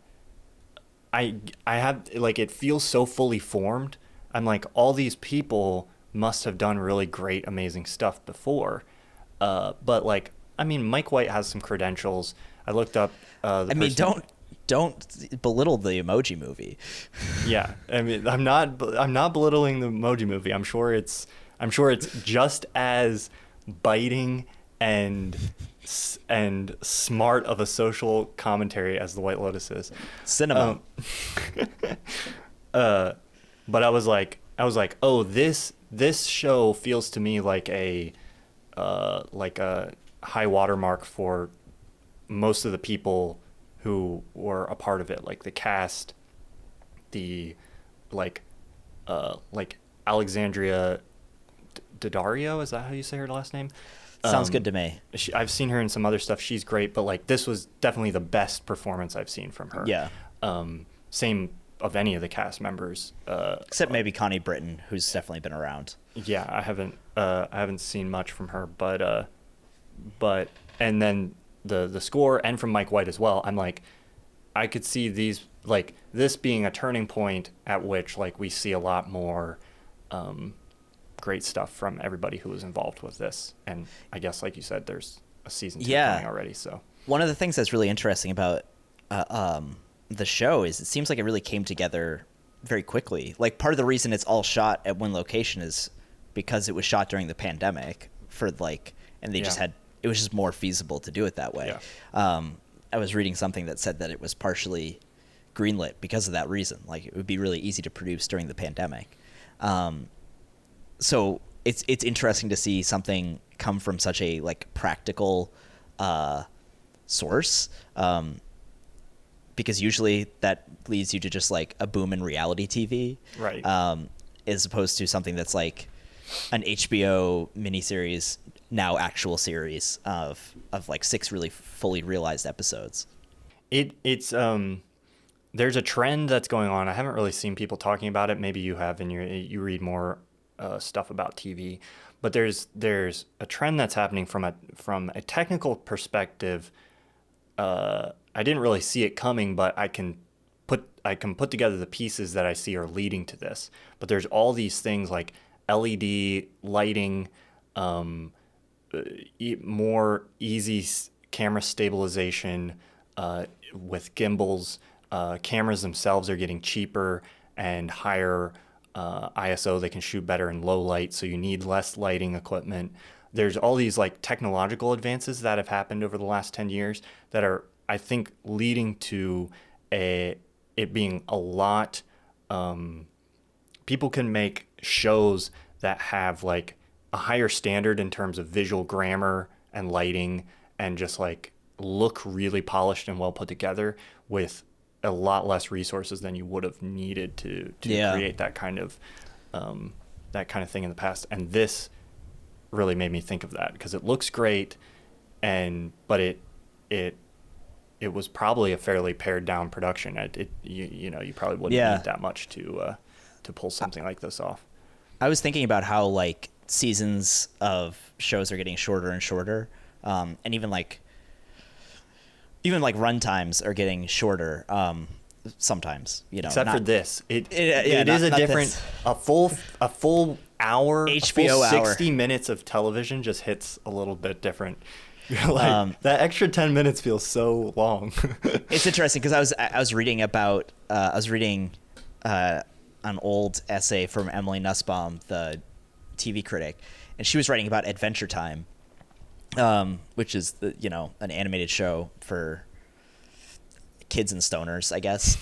I have like, it feels so fully formed. I'm like, all these people must have done really great, amazing stuff before. But like, I mean, Mike White has some credentials. I looked up don't belittle the Emoji Movie. Yeah, I mean, I'm not belittling the Emoji Movie. I'm sure it's just as biting and smart of a social commentary as the White Lotus is. Cinema. But I was like, oh, this show feels to me like a high watermark for most of the people who were a part of it, like the cast, the like Alexandria Daddario, is that how you say her last name? Sounds good to me. I've seen her in some other stuff. She's great, but like this was definitely the best performance I've seen from her. Yeah. Same of any of the cast members. Except maybe Connie Britton, who's definitely been around. Yeah, I haven't seen much from her, but and then the score and from Mike White as well. I'm like, I could see these, like, this being a turning point at which like we see a lot more great stuff from everybody who was involved with this. And I guess, like you said, there's a season 2 coming already. So one of the things that's really interesting about the show is it seems like it really came together very quickly. Like, part of the reason it's all shot at one location is because it was shot during the pandemic and they just had, it was just more feasible to do it that way. Yeah. I was reading something that said that it was partially greenlit because of that reason. Like, it would be really easy to produce during the pandemic. So it's interesting to see something come from such a like practical source, because usually that leads you to just like a boom in reality TV, right? As opposed to something that's like an HBO miniseries, now actual series of like 6 really fully realized episodes. It's there's a trend that's going on. I haven't really seen people talking about it. Maybe you have, and you read more stuff about TV, but there's a trend that's happening from a technical perspective. I didn't really see it coming, but I can put together the pieces that I see are leading to this. But there's all these things like LED lighting, more easy camera stabilization with gimbals. Cameras themselves are getting cheaper and higher ISO. They can shoot better in low light, so you need less lighting equipment. There's all these like technological advances that have happened over the last 10 years that are, I think, leading to it being a lot. People can make shows that have like a higher standard in terms of visual grammar and lighting, and just like look really polished and well put together with a lot less resources than you would have needed to create that kind of thing in the past. And this really made me think of that, because it looks great, but it was probably a fairly pared down production. You probably wouldn't need that much to pull something like this off. I was thinking about how like seasons of shows are getting shorter and shorter, and even like run times are getting shorter. Sometimes, except for this, it is a different this. a full hour, HBO a full 60 hour. minutes of television just hits a little bit different. Like, that extra 10 minutes feels so long. It's interesting because I was reading about an old essay from Emily Nussbaum, the TV critic, and she was writing about Adventure Time, which is an animated show for kids and stoners, I guess.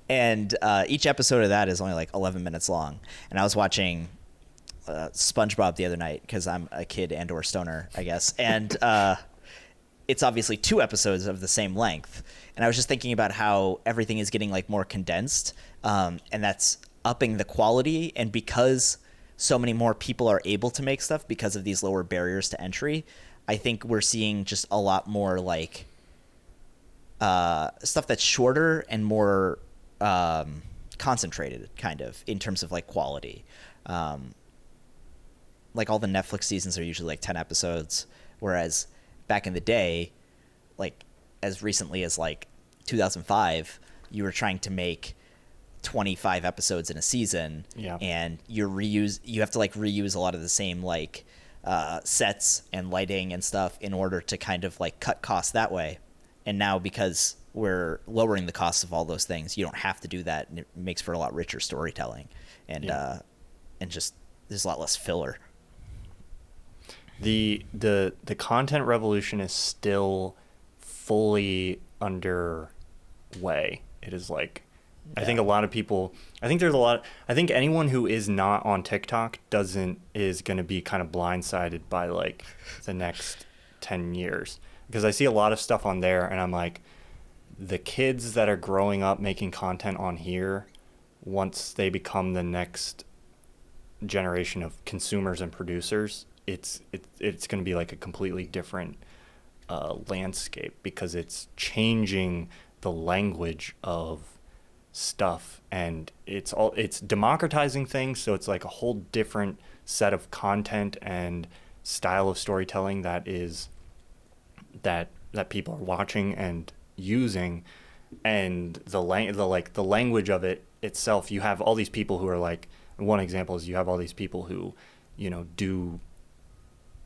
And each episode of that is only like 11 minutes long. And I was watching SpongeBob the other night because I'm a kid and or stoner, I guess. And it's obviously 2 episodes of the same length. And I was just thinking about how everything is getting like more condensed, and that's upping the quality. And because so many more people are able to make stuff because of these lower barriers to entry, I think we're seeing just a lot more like stuff that's shorter and more concentrated, kind of, in terms of like quality. Like all the Netflix seasons are usually like 10 episodes, whereas back in the day, like as recently as like 2005, you were trying to make 25 episodes in a season, and you have to like reuse a lot of the same like sets and lighting and stuff in order to kind of like cut costs that way. And now, because we're lowering the costs of all those things, you don't have to do that, and it makes for a lot richer storytelling, and just there's a lot less filler. The content revolution is still fully underway. It is like, I think a lot of people, I think anyone who is not on TikTok is going to be kind of blindsided by like the next 10 years. Because I see a lot of stuff on there, and I'm like, the kids that are growing up making content on here, once they become the next generation of consumers and producers, it's going to be like a completely different landscape, because it's changing the language of stuff, and it's democratizing things. So it's like a whole different set of content and style of storytelling that people are watching and using, and the language of it itself. You have all these people who are like, one example is you have all these people who, do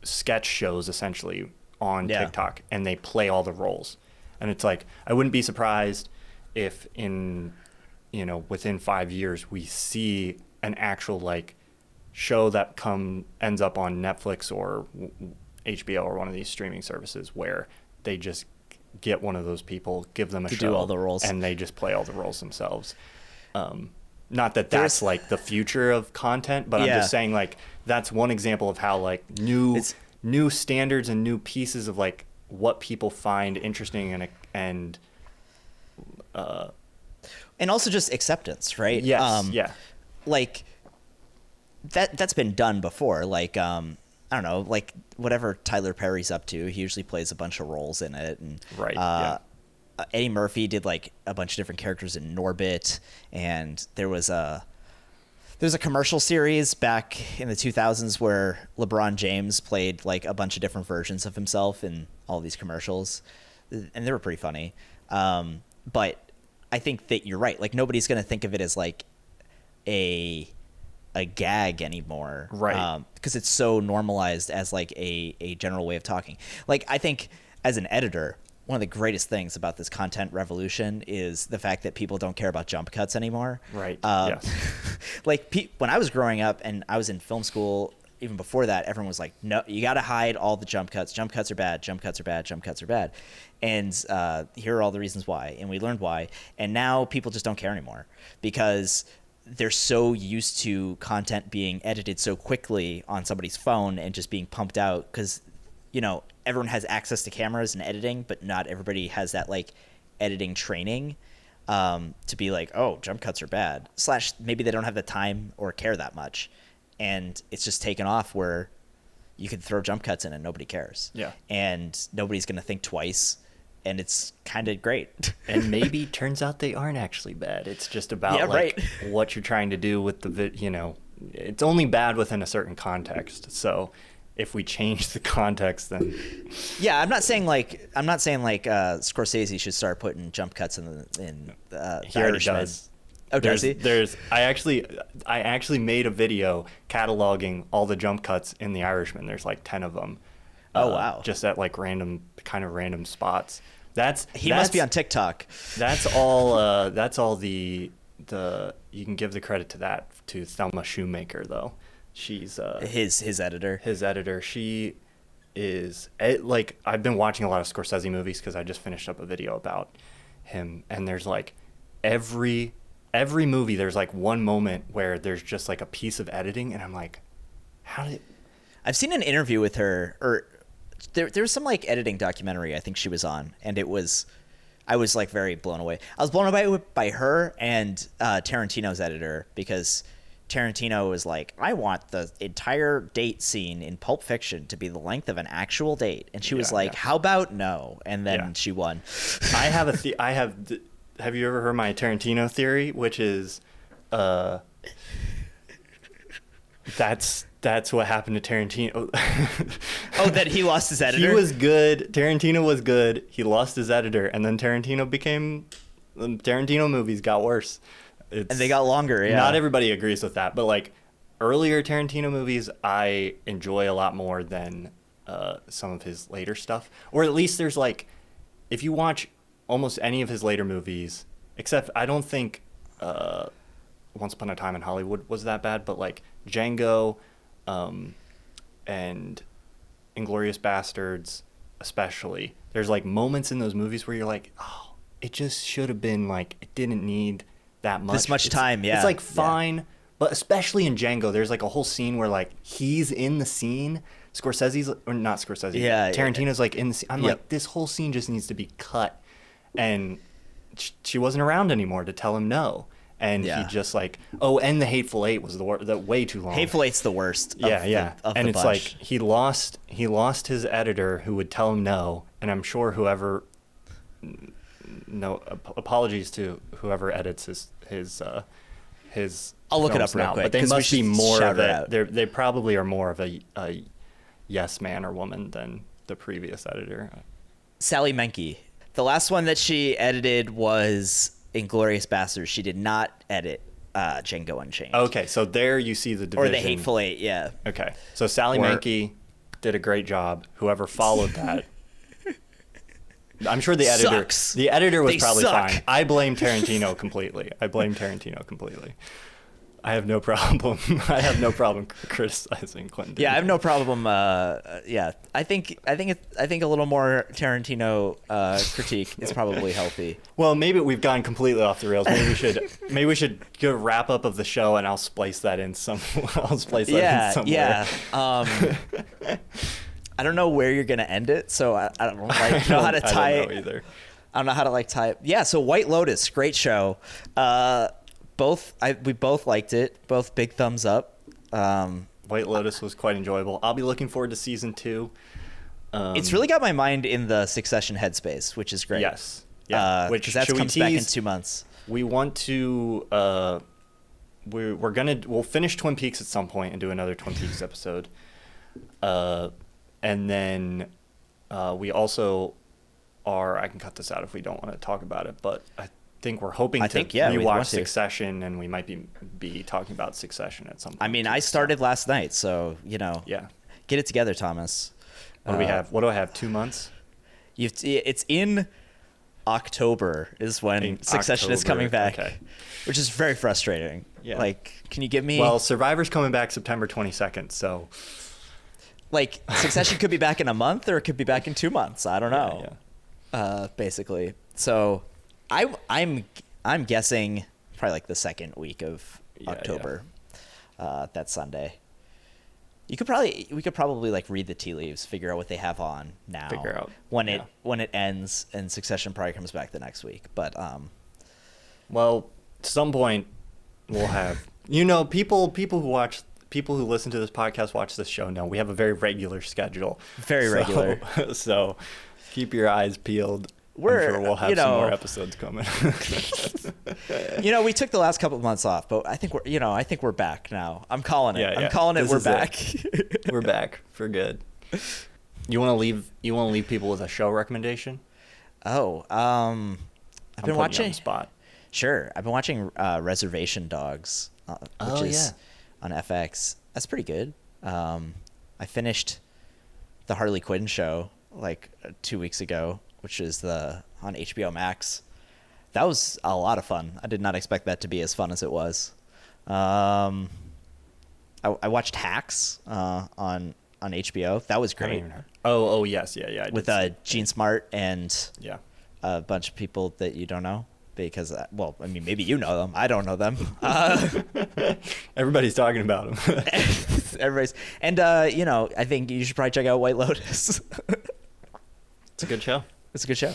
sketch shows essentially on TikTok, and they play all the roles. And it's like, I wouldn't be surprised if within 5 years we see an actual like show that ends up on Netflix or HBO or one of these streaming services, where they just get one of those people, give them a show, do all the roles, and they just play all the roles themselves. Not that that's like the future of content, but I'm just saying, like, that's one example of how like new standards and new pieces of like what people find interesting and also just acceptance, right? Yes. Like that's been done before. Like I don't know, like whatever Tyler Perry's up to, he usually plays a bunch of roles in it, and Eddie Murphy did like a bunch of different characters in Norbit, and there was a commercial series back in the 2000s where LeBron James played like a bunch of different versions of himself in all these commercials, and they were pretty funny. But I think that you're right. Like, nobody's going to think of it as like a gag anymore, right? Because it's so normalized as like a general way of talking. Like, I think as an editor, one of the greatest things about this content revolution is the fact that people don't care about jump cuts anymore. Right. Yes. Like when I was growing up and I was in film school, even before that, everyone was like, no, you got to hide all the jump cuts. Jump cuts are bad. Jump cuts are bad. Jump cuts are bad. And here are all the reasons why. And we learned why. And now people just don't care anymore, because they're so used to content being edited so quickly on somebody's phone and just being pumped out, because everyone has access to cameras and editing, but not everybody has that like editing training to be like, oh, jump cuts are bad. / maybe they don't have the time or care that much, and it's just taken off where you can throw jump cuts in and nobody cares. Yeah. And nobody's going to think twice, and it's kind of great. And maybe turns out they aren't actually bad. It's just about what you're trying to do with it's only bad within a certain context. So if we change the context, then I'm not saying like Scorsese should start putting jump cuts in the he already Irishman. does. Oh, does he? I actually made a video cataloging all the jump cuts in The Irishman. There's like 10 of them. Oh wow! Just at like random spots. He must be on TikTok. That's all. That's all the you can give the credit to Thelma Shoemaker, though. She's his editor. His editor. She is like, I've been watching a lot of Scorsese movies because I just finished up a video about him, and there's like every movie there's like one moment where there's just like a piece of editing, and I'm like, I've seen an interview with her, or there was some like editing documentary I think she was on, and I was like very blown away. I was blown away by her and Tarantino's editor, because Tarantino was like, I want the entire date scene in Pulp Fiction to be the length of an actual date, and she was like, how about no? And then she won. Have you ever heard my Tarantino theory, which is that's what happened to Tarantino. Oh, that he lost his editor? He was good. Tarantino was good. He lost his editor, and then Tarantino movies got worse. And they got longer, yeah. Not everybody agrees with that, but like earlier Tarantino movies I enjoy a lot more than some of his later stuff. Or at least there's like, if you watch almost any of his later movies, except I don't think Once Upon a Time in Hollywood was that bad, but like Django and Inglourious Bastards especially, there's like moments in those movies where you're like, oh, it just should have been like, it didn't need that much. This much time, yeah. It's like fine, but especially in Django, there's like a whole scene where like he's in the scene. Tarantino's like in the scene. I'm like, this whole scene just needs to be cut. And she wasn't around anymore to tell him no. and he just like, oh, and the Hateful Eight was the way too long. Hateful Eight's the worst. And it's bunch. like he lost his editor who would tell him no, and I'm sure whoever, no apologies to whoever edits his I'll look it up films real now, quick, but they 'cause we must be should more shout of it a out. they probably are more of a yes man or woman than the previous editor. Sally Menke. The last one that she edited was Inglourious Basterds. She did not edit Django Unchained. Okay, so there you see the division. Or the Hateful Eight, yeah. Okay, so Sally Menke did a great job. Whoever followed that, I'm sure the editor. Sucks. The editor was They probably suck. fine. I blame Tarantino completely. I have no problem. I have no problem criticizing Quentin. Yeah, I have no problem. Yeah, I think a little more Tarantino critique is probably healthy. Well, maybe we've gone completely off the rails. Maybe we should get a wrap up of the show, and I'll splice that in somewhere. Yeah. I don't know where you're gonna end it, so I don't know how to tie it. I don't know either. I don't know how to tie it. Yeah. So White Lotus, great show. We both liked it. Both big thumbs up. White Lotus was quite enjoyable. I'll be looking forward to season 2. It's really got my mind in the Succession headspace, which is great. Yes. Yeah. Which that comes back in 2 months. We want to. We'll finish Twin Peaks at some point and do another Twin Peaks episode. And then we also are. I can cut this out if we don't want to talk about it, but I think we're hoping to rewatch Succession, and we might be talking about Succession at some point. I mean, I started last night, so Yeah. Get it together, Thomas. What do we have? What do I have? 2 months? It's in October is when Succession is coming back, which is very frustrating. Yeah. Like, can you give me? Well, Survivor's coming back September 22nd, so. Like, Succession could be back in a month, or it could be back in 2 months. I don't know. Yeah. Basically, so I'm guessing probably like the second week of October. That Sunday. We could probably like read the tea leaves, figure out what they have on now. Figure out when it ends, and Succession probably comes back the next week. But well, at some point we'll have people who listen to this podcast, watch this show, know we have a very regular schedule. Very regular. So keep your eyes peeled. I'm sure we'll have some more episodes coming. We took the last couple of months off, but I think we're back now. I'm calling it. Yeah. I'm calling it. We're back. We're back for good. You want to leave people with a show recommendation? Oh, I've been watching. You on the spot. Sure, I've been watching Reservation Dogs, which is on FX. That's pretty good. I finished the Harley Quinn show like 2 weeks ago, which is on HBO Max. That was a lot of fun. I did not expect that to be as fun as it was. I watched Hacks on HBO. That was great. Oh yes, yeah. With Gene Smart and yeah, a bunch of people that you don't know because maybe you know them. I don't know them. Everybody's talking about them. Everybody's I think you should probably check out White Lotus. It's a good show. It's a good show.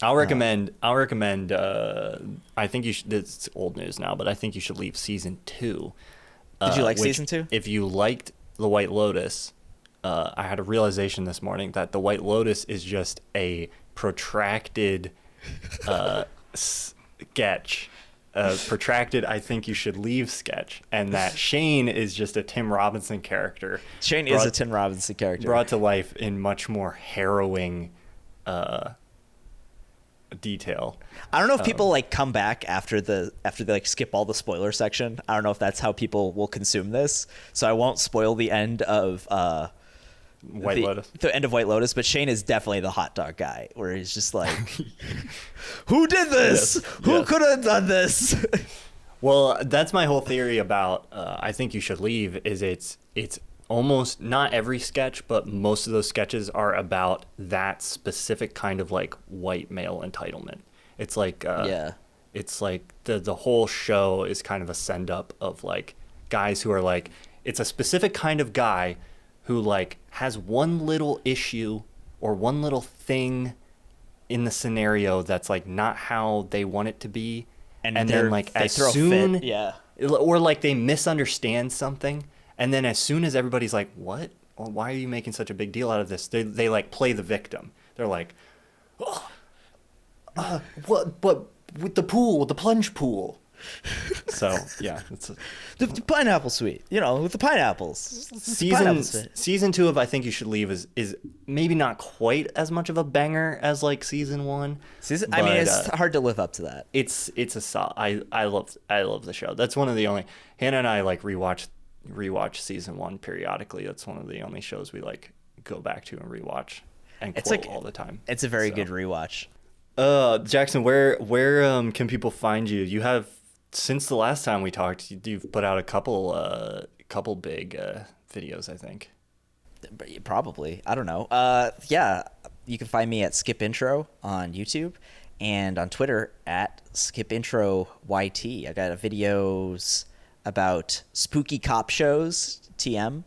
I'll recommend. I think you should. It's old news now, but I think you should leave season 2. Did you like season 2? If you liked The White Lotus, I had a realization this morning that The White Lotus is just a protracted sketch. Protracted, I think you should leave sketch, and that Shane is just a Tim Robinson character. Shane is a Tim Robinson character brought to life in much more harrowing detail. I don't know if people like come back after they like skip all the spoiler section. I don't know if that's how people will consume this, so I won't spoil the end of White Lotus. The end of White Lotus, but Shane is definitely the hot dog guy, where he's just like, "Who did this? Who could have done this?" Well, that's my whole theory about I think you should leave. Is it's almost not every sketch, but most of those sketches are about that specific kind of like white male entitlement. It's like it's like the whole show is kind of a send up of like guys who are like, it's a specific kind of guy who like has one little issue or one little thing in the scenario that's like not how they want it to be, and then like they as throw a soon fit. Yeah. or like they misunderstand something, and then as soon as everybody's like, what, well, why are you making such a big deal out of this, they like play the victim. They're like, oh, what with the pool, the plunge pool. So yeah, it's The pineapple suite, with the pineapples. season 2 of I Think You Should Leave is maybe not quite as much of a banger as like season 1. I mean, it's hard to live up to that. It's I love the show. That's one of the only, Hannah and I like rewatch season 1 periodically. That's one of the only shows we like go back to and rewatch and quote all the time. It's a very good rewatch. Jackson, where can people find you? You have, since the last time we talked, you've put out a couple big videos, I think. Probably. I don't know. Yeah, you can find me at Skip Intro on YouTube and on Twitter at Skip Intro YT. I got videos about spooky cop shows, TM,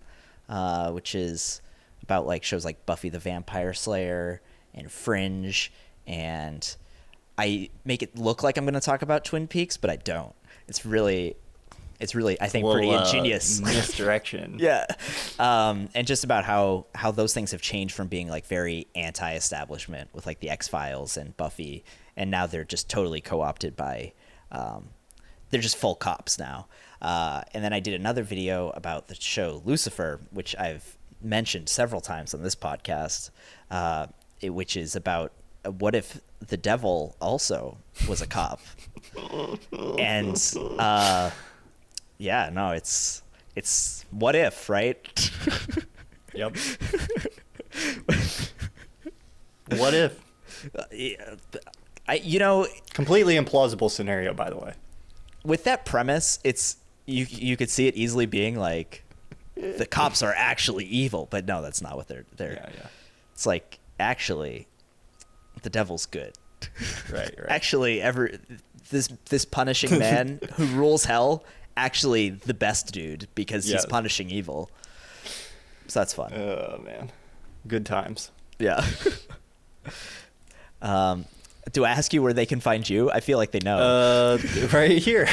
which is about like shows like Buffy the Vampire Slayer and Fringe, and I make it look like I'm going to talk about Twin Peaks, but I don't. It's really, I think, pretty ingenious. Misdirection. Yeah. And just about how those things have changed from being like very anti-establishment with like the X-Files and Buffy, and now they're just totally co-opted by, they're just full cops now. And then I did another video about the show Lucifer, which I've mentioned several times on this podcast, which is about what if the devil also was a cop. And yeah, no, it's what if, right? Yep. What if? Completely implausible scenario, by the way. With that premise, it's you could see it easily being like the cops are actually evil, but no, that's not what they're. Yeah. It's like, actually, the devil's good. Right. Actually, this punishing man who rules hell, actually the best dude because he's punishing evil. So that's fun. Oh man, good times. Yeah. Do I ask you where they can find you? I feel like they know. Right here.